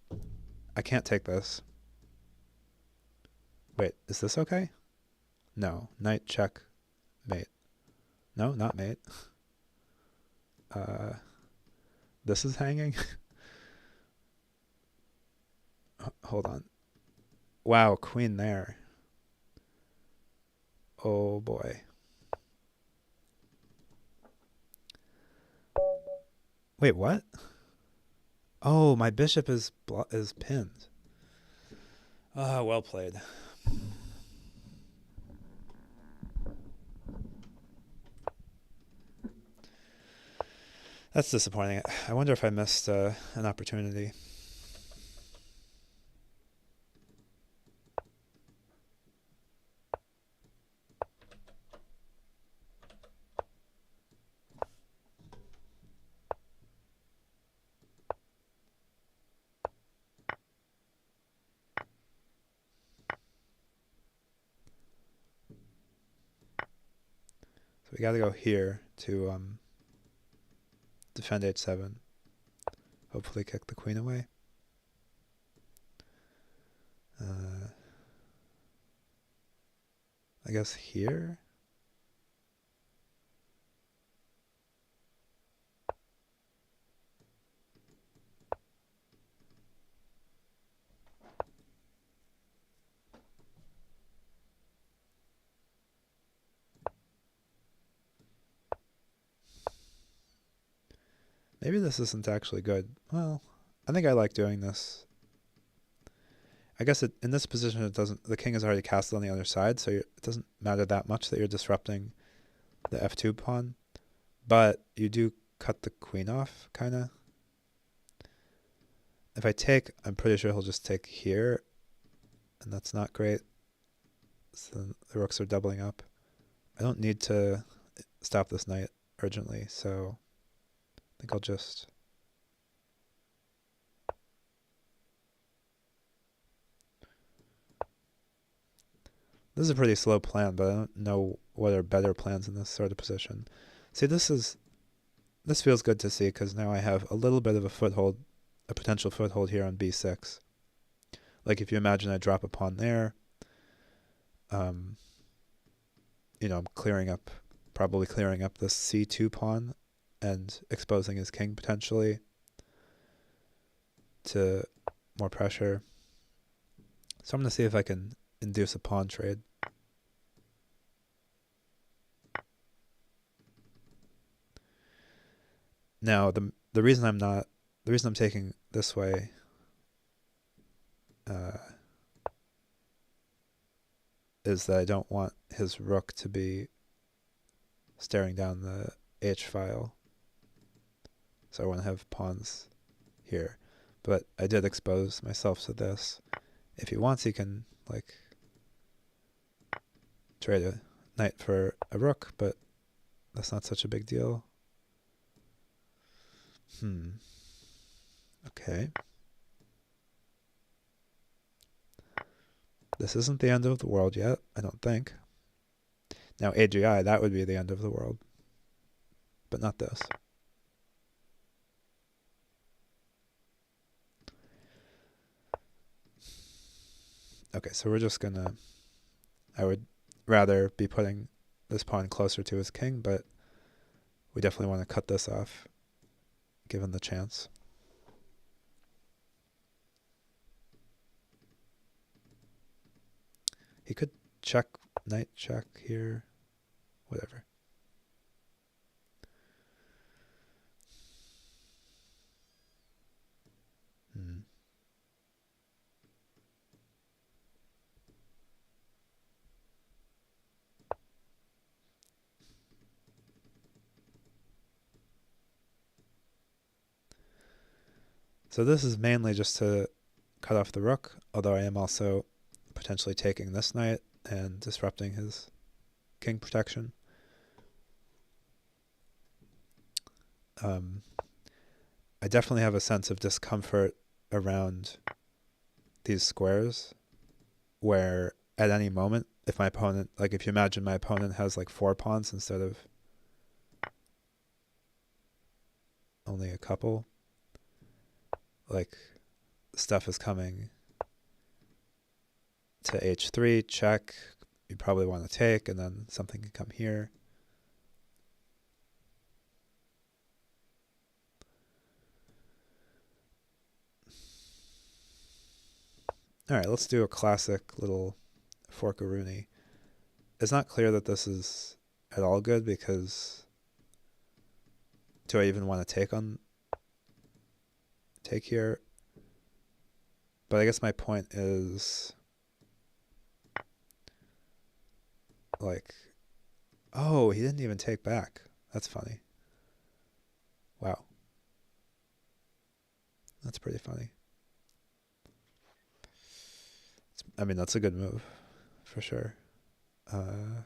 S1: I can't take this. Wait, is this okay? No. Knight check, mate. No, not mate. This is hanging. Hold on. Wow, queen there. Oh boy. Wait, what? Oh, my bishop is pinned. Ah, well played. That's disappointing. I wonder if I missed an opportunity. So we got to go here to defend h7. Hopefully kick the queen away. I guess here? Maybe this isn't actually good. Well, I think I like doing this. I guess in this position, it doesn't. The king is already castled on the other side, so it doesn't matter that much that you're disrupting the f2 pawn. But you do cut the queen off, kind of. If I take, I'm pretty sure he'll just take here, and that's not great. So the rooks are doubling up. I don't need to stop this knight urgently, so I think I'll just... This is a pretty slow plan, but I don't know what are better plans in this sort of position. See, this feels good to see, because now I have a little bit of a foothold, a potential foothold here on b6. Like if you imagine I drop a pawn there, I'm probably clearing up this c2 pawn and exposing his king potentially to more pressure. So I'm going to see if I can induce a pawn trade. Now, the reason I'm taking this way is that I don't want his rook to be staring down the H file. So I want to have pawns here. But I did expose myself to this. If he wants, he can trade a knight for a rook, but that's not such a big deal. Okay. This isn't the end of the world yet, I don't think. Now AGI, that would be the end of the world. But not this. Okay, so we're just gonna... I would rather be putting this pawn closer to his king, but we definitely want to cut this off, given the chance. He could check, knight check here, whatever. Hmm. So this is mainly just to cut off the rook, although I am also potentially taking this knight and disrupting his king protection. I definitely have a sense of discomfort around these squares where at any moment, if my opponent, like if you imagine my opponent has like 4 pawns instead of only a couple, like stuff is coming to h3, check, you probably want to take, and then something can come here. All right, let's do a classic little forkaroonie. It's not clear that this is at all good because do I even want to take here? But I guess my point is like, oh, he didn't even take back. That's funny. Wow. That's pretty funny. I mean, that's a good move for sure. Hmm.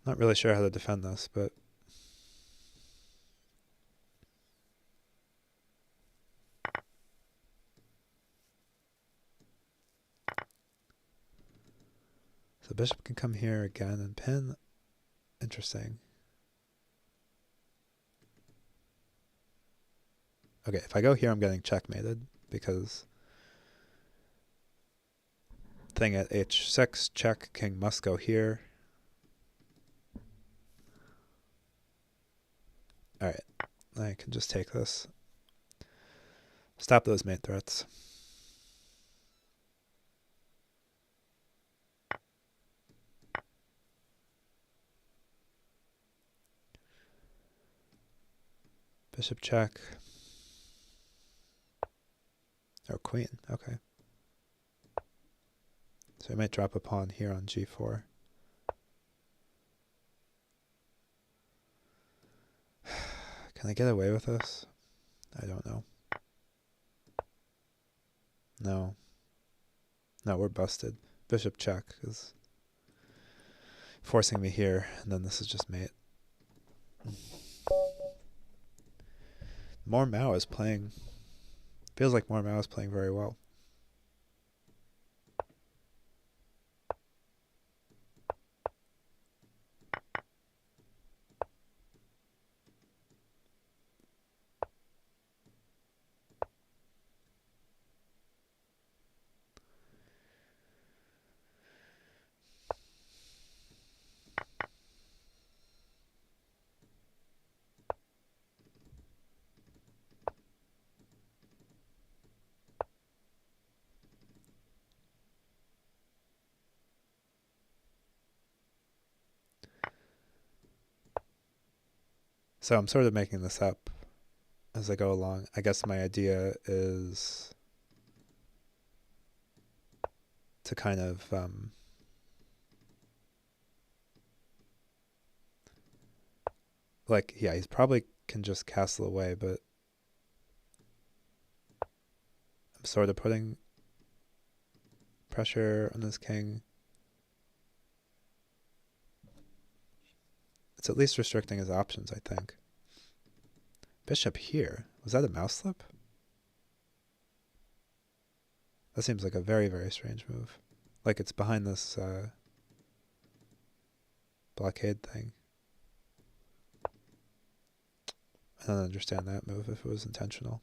S1: Not really sure how to defend this, but so bishop can come here again and pin. Interesting. Okay, if I go here, I'm getting checkmated because thing at h6, check, king must go here. All right, I can just take this. Stop those mate threats. Bishop check. Oh, queen. Okay. So I might drop a pawn here on g4. Can I get away with this? I don't know. No. No, we're busted. Bishop check is forcing me here, and then this is just mate. More Mao is playing. Feels like More Mao is playing very well. So I'm sort of making this up as I go along. I guess my idea is to kind of like, yeah, he's probably can just castle away, but I'm sort of putting pressure on this king. It's at least restricting his options, I think. Bishop here. Was that a mouse slip? That seems like a very, very strange move. Like it's behind this blockade thing. I don't understand that move if it was intentional.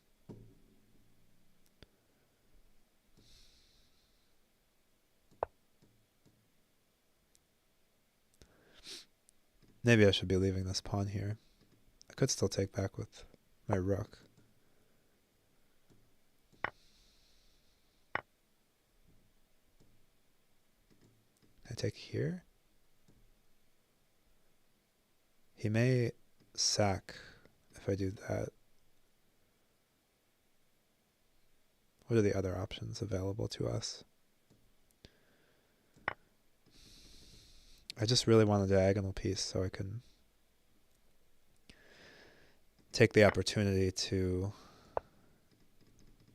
S1: Maybe I should be leaving this pawn here. I could still take back with my rook. I take here. He may sack if I do that. What are the other options available to us? I just really want a diagonal piece so I can take the opportunity to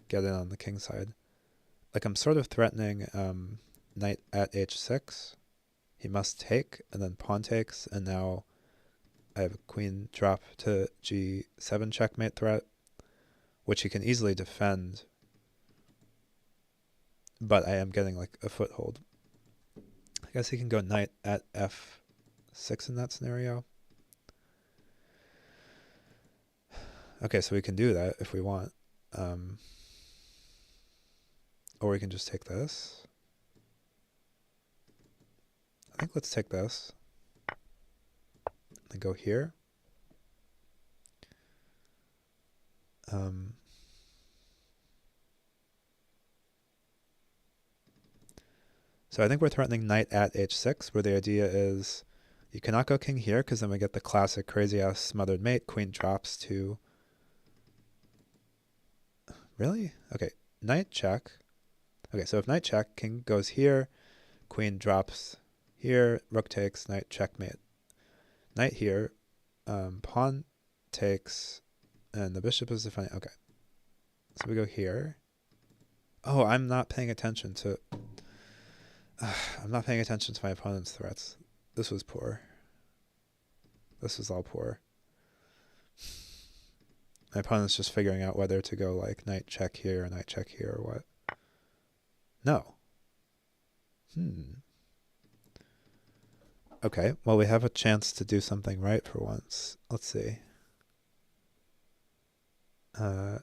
S1: get in on the king side. Like I'm sort of threatening knight at h6. He must take, and then pawn takes, and now I have a queen drop to g7 checkmate threat, which he can easily defend, but I am getting like a foothold. I guess he can go knight at f6 in that scenario. Okay, so we can do that if we want. Or we can just take this. I think let's take this. And go here. So I think we're threatening knight at h6, where the idea is you cannot go king here, because then we get the classic Crazyhouse smothered mate. Queen drops to... Really? Okay, knight check. Okay, so if knight check, king goes here, queen drops here, rook takes, knight checkmate. Knight here, pawn takes, and the bishop is defending. Okay, so we go here. Oh, I'm not paying attention to... I'm not paying attention to my opponent's threats. This was poor. This was all poor. My opponent's just figuring out whether to go like knight check here or knight check here or what. No. Okay, well we have a chance to do something right for once. Let's see. Knight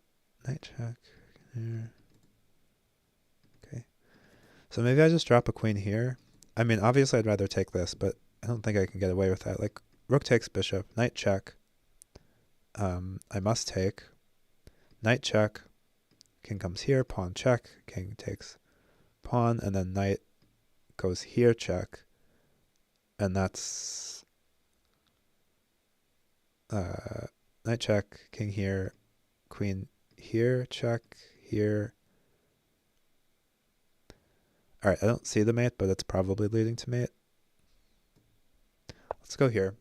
S1: check here. Okay. So maybe I just drop a queen here. I mean, obviously I'd rather take this, but I don't think I can get away with that. Like, rook takes bishop, knight check. I must take. Knight check. King comes here, pawn check. King takes pawn, and then knight goes here, check. And that's knight check, king here, queen here, check, here. Alright, I don't see the mate, but it's probably leading to mate. Let's go here.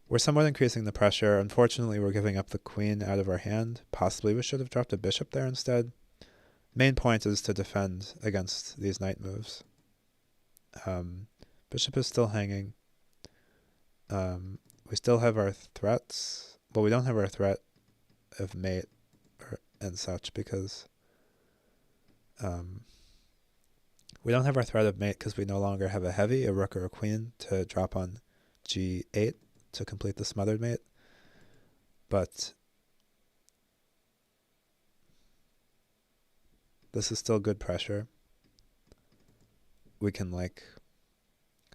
S1: We're somewhat increasing the pressure. Unfortunately, we're giving up the queen out of our hand. Possibly we should have dropped a bishop there instead. Main point is to defend against these knight moves. Bishop is still hanging. We still have our threats. Well, we don't have our threat of mate and such because we don't have our threat of mate because we no longer have a heavy, a rook or a queen to drop on g8 to complete the smothered mate. But this is still good pressure. We can like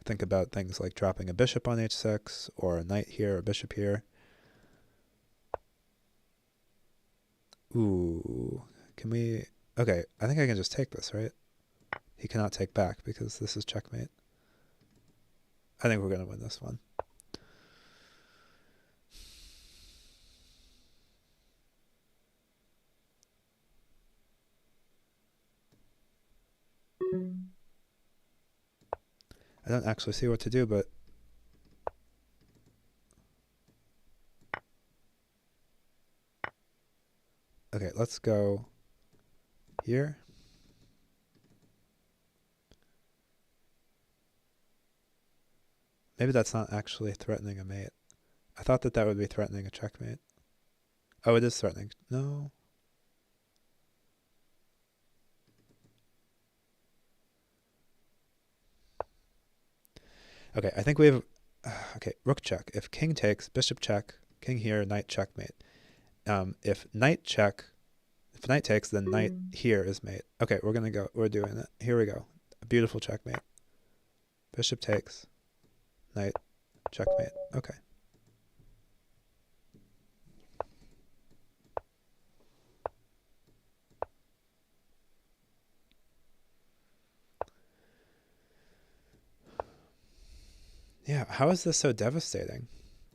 S1: think about things like dropping a bishop on h6 or a knight here or a bishop here. Ooh, can we... Okay, I think I can just take this, right? He cannot take back because this is checkmate. I think we're going to win this one. I don't actually see what to do, but... Okay, let's go here. Maybe that's not actually threatening a mate. I thought that that would be threatening a checkmate. Oh, it is threatening. No. Okay, I think we have... Okay, rook check. If king takes, bishop check, King here, knight checkmate. If knight takes, then knight here is mate. Okay, we're doing it. Here we go. A beautiful checkmate. Bishop takes, knight, checkmate. Okay. Yeah, how is this so devastating?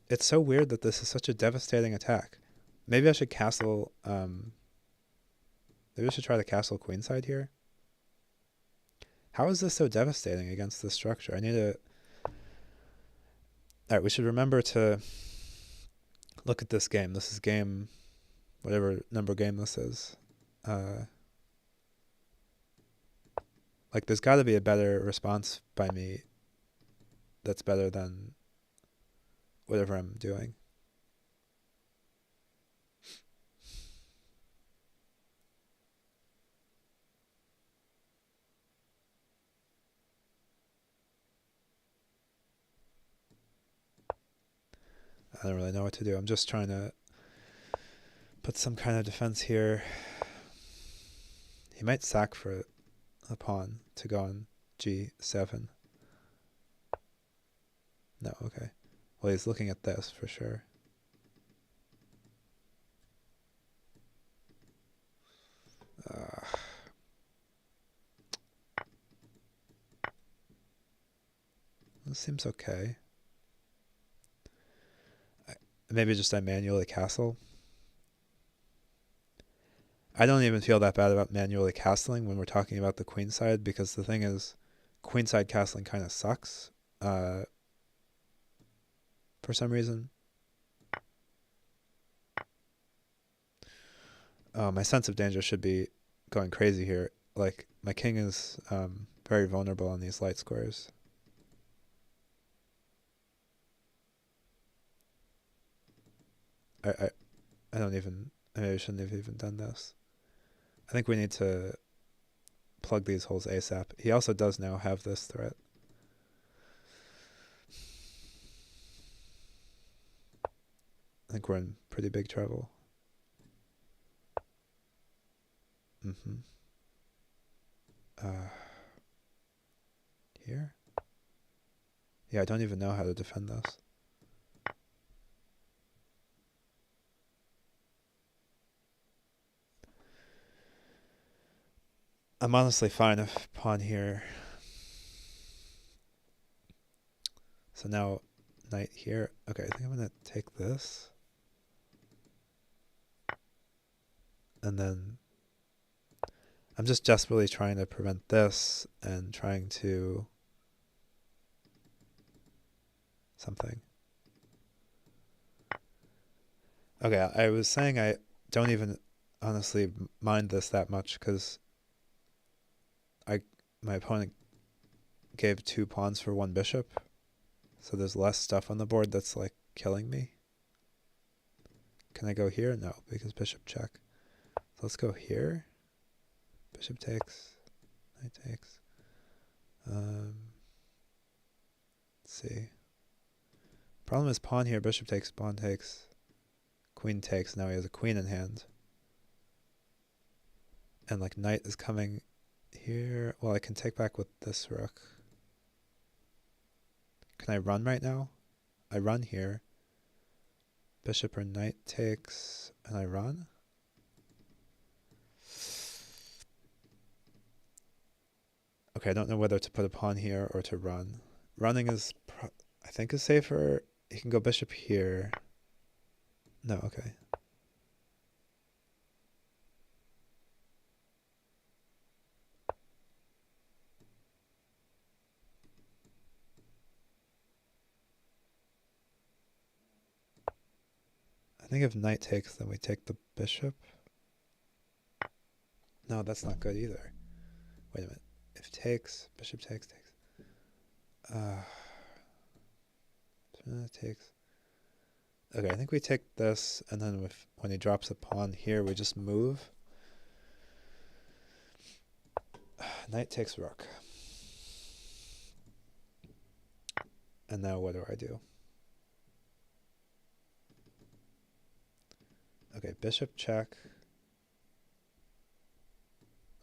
S1: It's so weird that this is such a devastating attack. Maybe I should castle, maybe I should try the castle queenside here. How is this so devastating against this structure? I need to... Alright, we should remember to look at this game. This is game, whatever number game this is. Like, there's got to be a better response by me that's better than whatever I'm doing. I don't really know what to do. I'm just trying to put some kind of defense here. He might sack for a pawn to go on g7. No, okay. Well, he's looking at this for sure. This seems okay. Maybe just I manually castle. I don't even feel that bad about manually castling when we're talking about the queenside, because the thing is, queenside castling kind of sucks. For some reason. My sense of danger should be going crazy here. Like, my king is very vulnerable on these light squares. I don't even... Maybe I shouldn't have even done this. I think we need to plug these holes ASAP. He also does now have this threat. I think we're in pretty big trouble. Here? Yeah, I don't even know how to defend this. I'm honestly fine if pawn here. So now knight here. Okay, I think I'm going to take this. And then I'm just desperately trying to prevent this and trying to something. Okay, I was saying I don't even honestly mind this that much because my opponent gave 2 pawns for 1 bishop. So there's less stuff on the board that's like killing me. Can I go here? No, because bishop check. So let's go here. Bishop takes. Knight takes. Let's see. Problem is pawn here, bishop takes, pawn takes, queen takes. Now he has a queen in hand. And like knight is coming here. Well, I can take back with this rook. Can I run right now? I run here. Bishop or knight takes, and I run. Okay, I don't know whether to put a pawn here or to run. Running is, I think, is safer. He can go bishop here. No, okay. I think if knight takes, then we take the bishop. No, that's not good either. Wait a minute. If takes, bishop takes. Takes. Okay, I think we take this, and then when he drops a pawn here, we just move. Knight takes rook. And now what do I do? Okay, bishop check.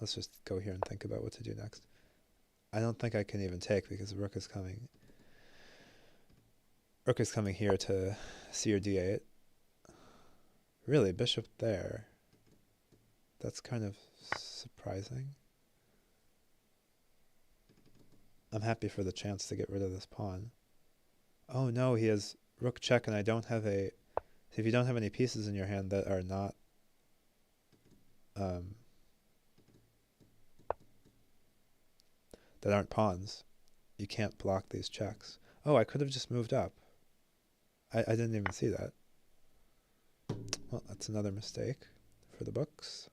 S1: Let's just go here and think about what to do next. I don't think I can even take because the rook is coming. Rook is coming here to c or d8. Really, bishop there. That's kind of surprising. I'm happy for the chance to get rid of this pawn. Oh no, he has rook check and I don't have a... If you don't have any pieces in your hand that are not... that aren't pawns, you can't block these checks. Oh, I could have just moved up. I didn't even see that. Well, that's another mistake for the books.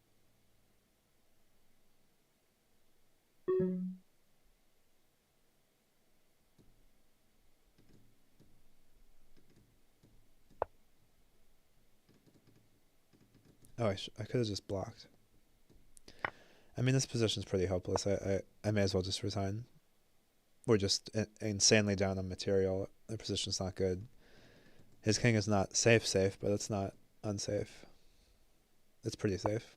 S1: Oh, I could have just blocked. I mean, this position's pretty hopeless. I may as well just resign. We're just insanely down on material. The position's not good. His king is not safe, but it's not unsafe. It's pretty safe.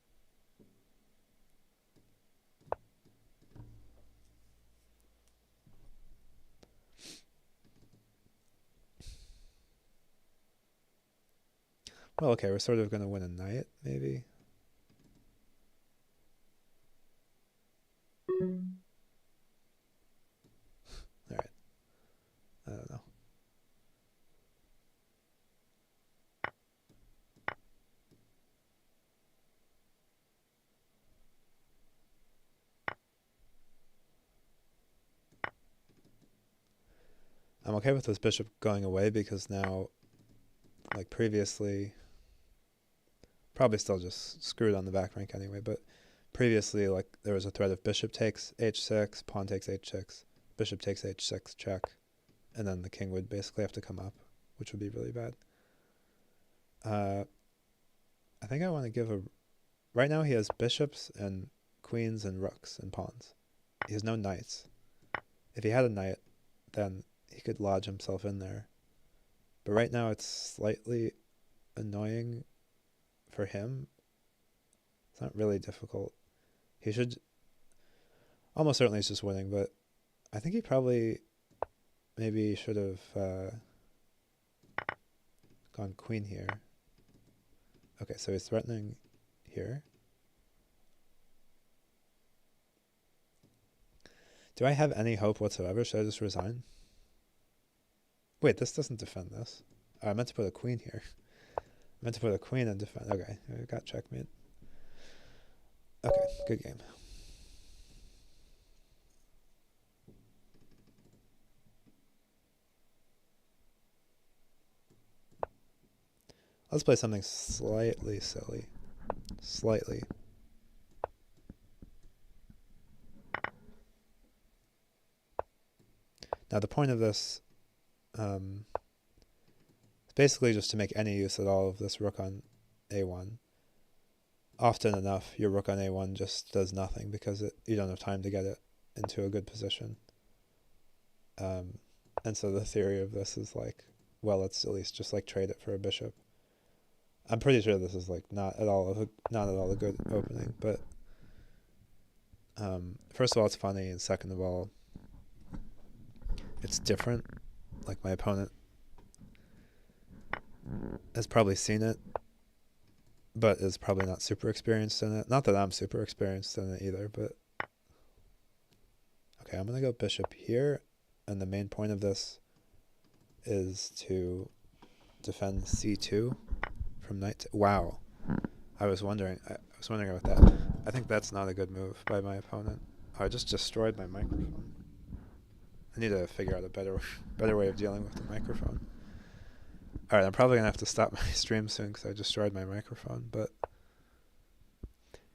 S1: Well, okay, we're sort of going to win a knight, maybe. All right. I don't know. I'm okay with this bishop going away because now, like previously, probably still just screwed on the back rank anyway, but previously, like, there was a threat of bishop takes h6, pawn takes h6, bishop takes h6, check, and then the king would basically have to come up, which would be really bad. I think I want to give a... Right now he has bishops and queens and rooks and pawns. He has no knights. If he had a knight, then he could lodge himself in there. But right now it's slightly annoying for him. It's not really difficult. He should... Almost certainly he's just winning, but I think he probably maybe should have gone queen here. Okay, so he's threatening here. Do I have any hope whatsoever? Should I just resign? Wait, this doesn't defend this. Oh, I meant to put a queen here. I meant to put a queen and defend. Okay, I got checkmate. Okay, good game. Let's play something slightly silly. Slightly. Now the point of this is basically just to make any use at all of this rook on a1. Often enough, your rook on a1 just does nothing because you don't have time to get it into a good position. And so the theory of this is like, well, let's at least just like trade it for a bishop. I'm pretty sure this is like not at all a good opening, but first of all, it's funny, and second of all, it's different. Like, my opponent has probably seen it, but is probably not super experienced in it. Not that I'm super experienced in it either, but... Okay, I'm going to go bishop here, and the main point of this is to defend c2 from knight to... Wow. I was wondering about that. I think that's not a good move by my opponent. Oh, I just destroyed my microphone. I need to figure out a better way of dealing with the microphone. Alright, I'm probably going to have to stop my stream soon because I destroyed my microphone, but...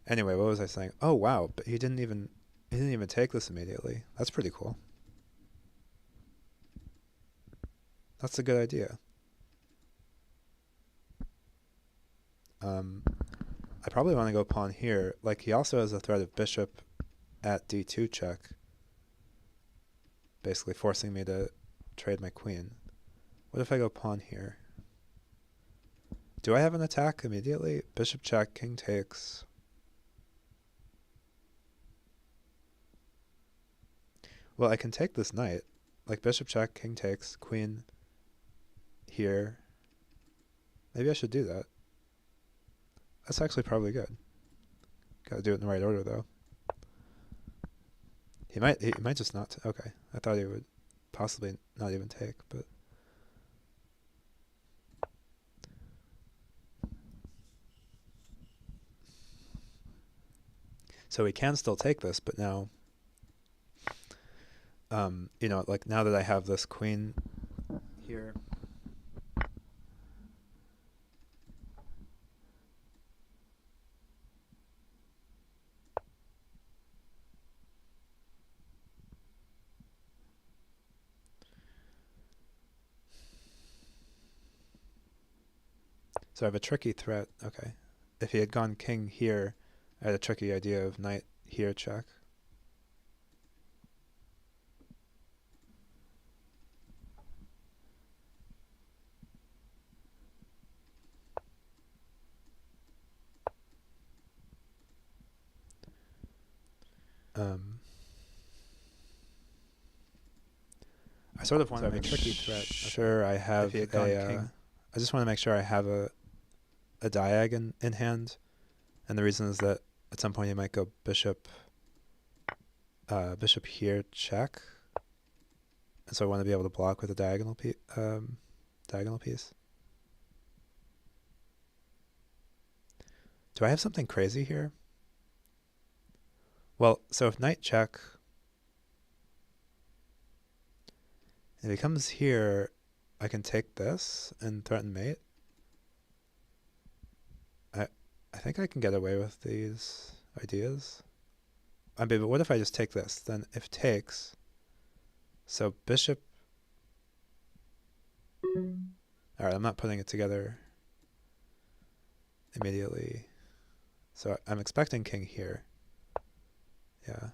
S1: Anyway, what was I saying? Oh, wow, but he didn't even take this immediately. That's pretty cool. That's a good idea. I probably want to go pawn here. Like, he also has a threat of bishop at d2 check, basically forcing me to trade my queen. What if I go pawn here? Do I have an attack immediately? Bishop check, king takes. Well, I can take this knight. Like bishop check, king takes, queen here. Maybe I should do that. That's actually probably good. Gotta do it in the right order though. He might just not. Okay, I thought he would possibly not even take, but. So we can still take this, but now, you know, like now that I have this queen here. So I have a tricky threat. Okay. If he had gone king here, I had a tricky idea of knight here check. I sort of want to make tricky threat. Sure, I have a. I just want to make sure I have a diag in hand, and the reason is that at some point he might go bishop here check, and so I want to be able to block with a diagonal piece. Do I have something crazy here? Well, so if knight check, if he comes here, I can take this and threaten mate. I think I can get away with these ideas. I mean, but what if I just take this? Then if takes, so bishop. All right, I'm not putting it together immediately. So I'm expecting king here. Yeah.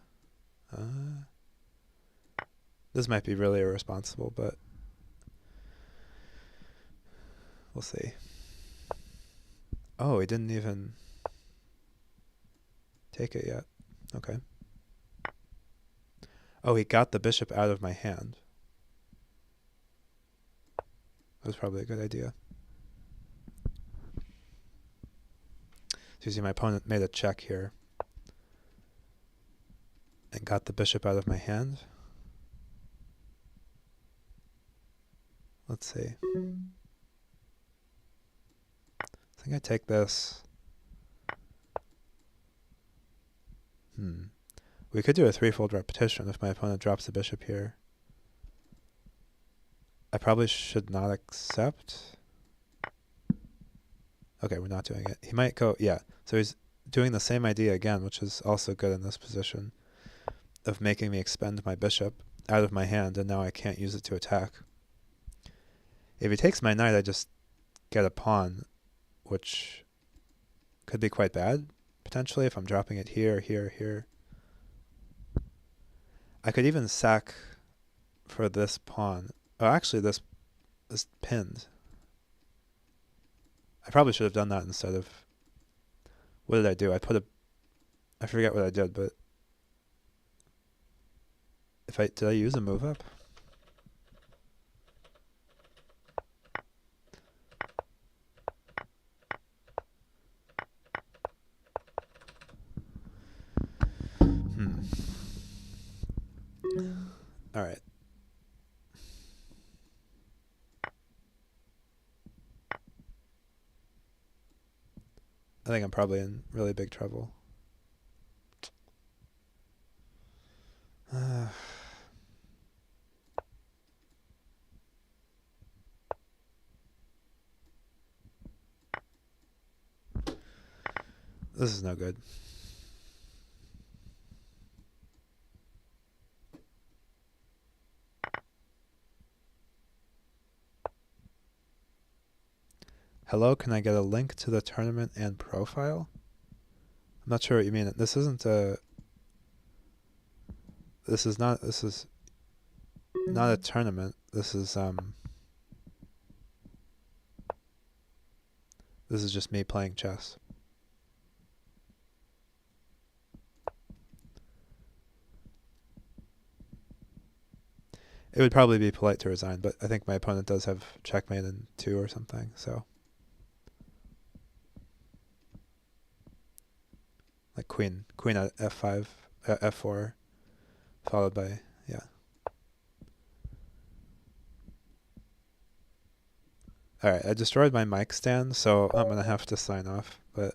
S1: This might be really irresponsible, but we'll see. Oh, he didn't even take it yet. Okay. Oh, he got the bishop out of my hand. That was probably a good idea. So you see my opponent made a check here and got the bishop out of my hand. Let's see. I think I take this. We could do a threefold repetition if my opponent drops the bishop here. I probably should not accept. Okay, we're not doing it. He might go, yeah. So he's doing the same idea again, which is also good in this position, of making me expend my bishop out of my hand, and now I can't use it to attack. If he takes my knight, I just get a pawn, which could be quite bad, potentially, if I'm dropping it here, here, here. I could even sack for this pawn. Oh, actually, this pinned. I probably should have done that instead of... What did I do? I forget what I did, but... Did I use a move up? All right. I think I'm probably in really big trouble. This is no good. Hello, can I get a link to the tournament and profile? I'm not sure what you mean. This is not a tournament. This is This is just me playing chess. It would probably be polite to resign, but I think my opponent does have checkmate in 2 or something, so. Like queen at f5, f4, followed by, yeah. Alright, I destroyed my mic stand, so I'm going to have to sign off, but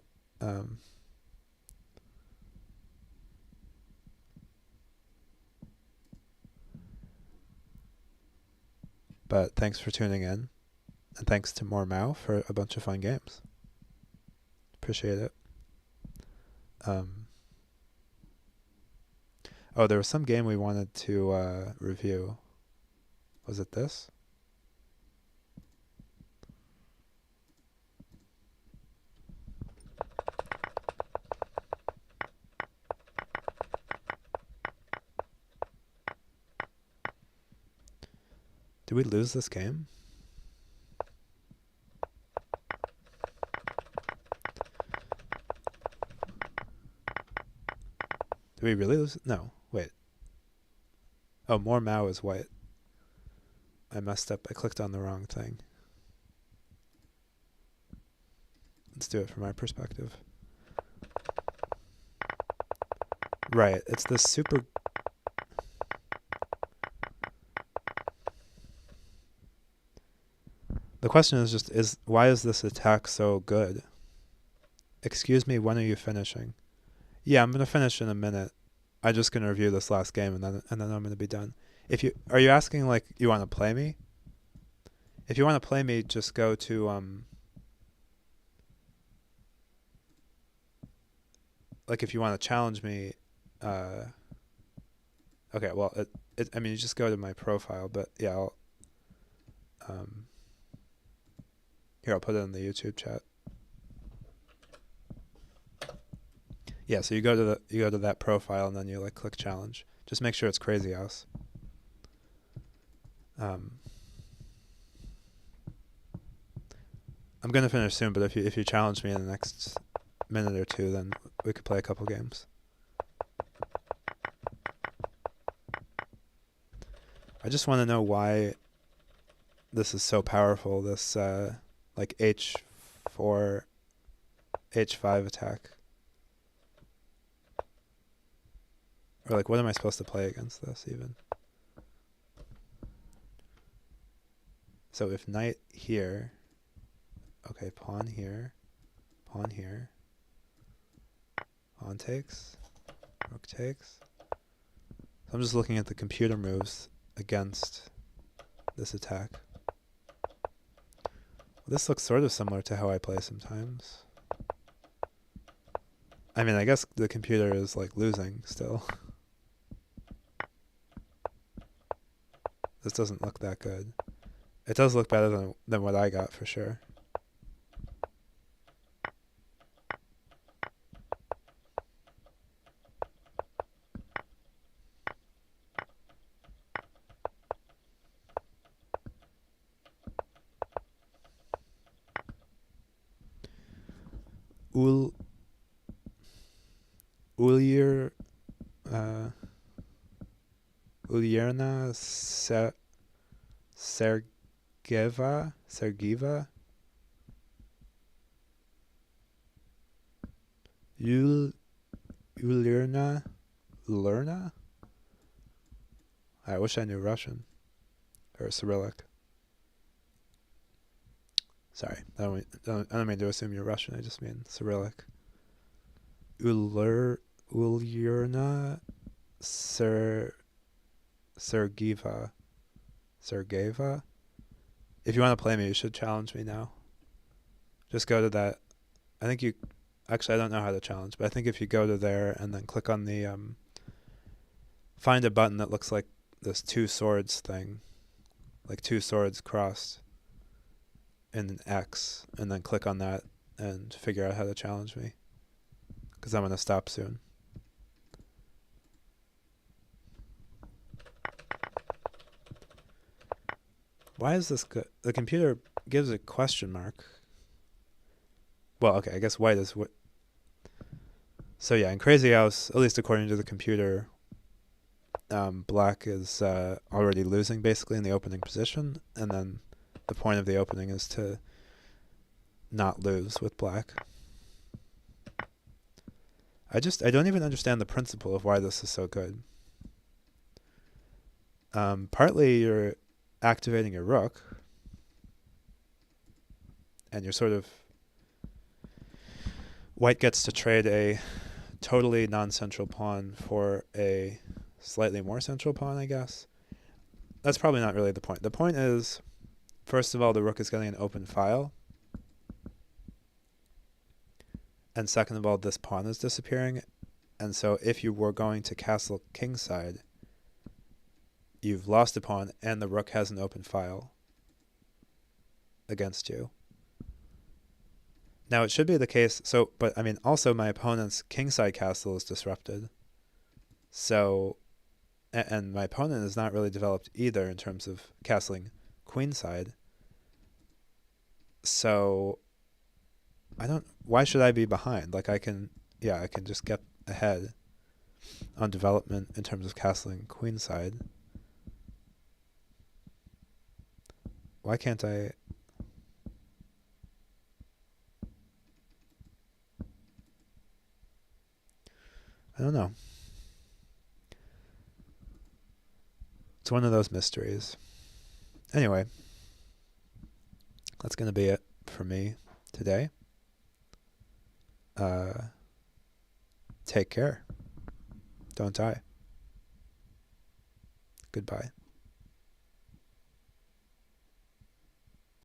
S1: thanks for tuning in, and thanks to More Mao for a bunch of fun games. Appreciate it. Oh, there was some game we wanted to review. Was it this? Did we lose this game? Did we really lose? No, wait. Oh, More Mao is white. I messed up. I clicked on the wrong thing. Let's do it from my perspective. Right, it's this super... The question is just, why is this attack so good? Excuse me, when are you finishing? Yeah, I'm going to finish in a minute. I'm just going to review this last game, and then I'm going to be done. Are you asking, like, you want to play me? If you want to play me, just go to, like, if you want to challenge me, okay, well, I mean, you just go to my profile, but yeah, here, I'll put it in the YouTube chat. Yeah, so you go to that profile, and then you, like, click challenge. Just make sure it's Crazyhouse. I'm gonna finish soon, but if you challenge me in the next minute or two, then we could play a couple games. I just want to know why this is so powerful, this like h4, h5 attack. Or like, what am I supposed to play against this even? So if knight here, okay, pawn here, pawn here, pawn takes, rook takes. So I'm just looking at the computer moves against this attack. This looks sort of similar to how I play sometimes. I mean, I guess the computer is, like, losing still. This doesn't look that good. It does look better than what I got, for sure. Ulyerna Sergieva? Ulyerna? Lerna? I wish I knew Russian. Or Cyrillic. Sorry, I don't mean to assume you're Russian, I just mean Cyrillic. Ulyerna Sergieva. If you want to play me, you should challenge me now. Just go to that. I think you... Actually, I don't know how to challenge, but I think if you go to there and then click on the... find a button that looks like this 2 swords thing. Like 2 swords crossed in an X. And then click on that and figure out how to challenge me. Because I'm going to stop soon. Why is this good? The computer gives a question mark. well, okay, I guess white is what. So yeah, in Crazyhouse, at least according to the computer, black is already losing basically in the opening position, and then the point of the opening is to not lose with black. I don't even understand the principle of why this is so good. Partly you're activating your rook, and you're sort of, white gets to trade a totally non-central pawn for a slightly more central pawn, I guess. That's probably not really the point. The point is, first of all, the rook is getting an open file. And second of all, this pawn is disappearing. And so if you were going to castle kingside, you've lost a pawn and the rook has an open file against you. Now, it should be the case, but I mean, also my opponent's kingside castle is disrupted. So, and my opponent is not really developed either in terms of castling queenside. So, why should I be behind? Like I can just get ahead on development in terms of castling queenside. Why can't I? I don't know. It's one of those mysteries. Anyway, that's going to be it for me today. Take care. Don't die. Goodbye.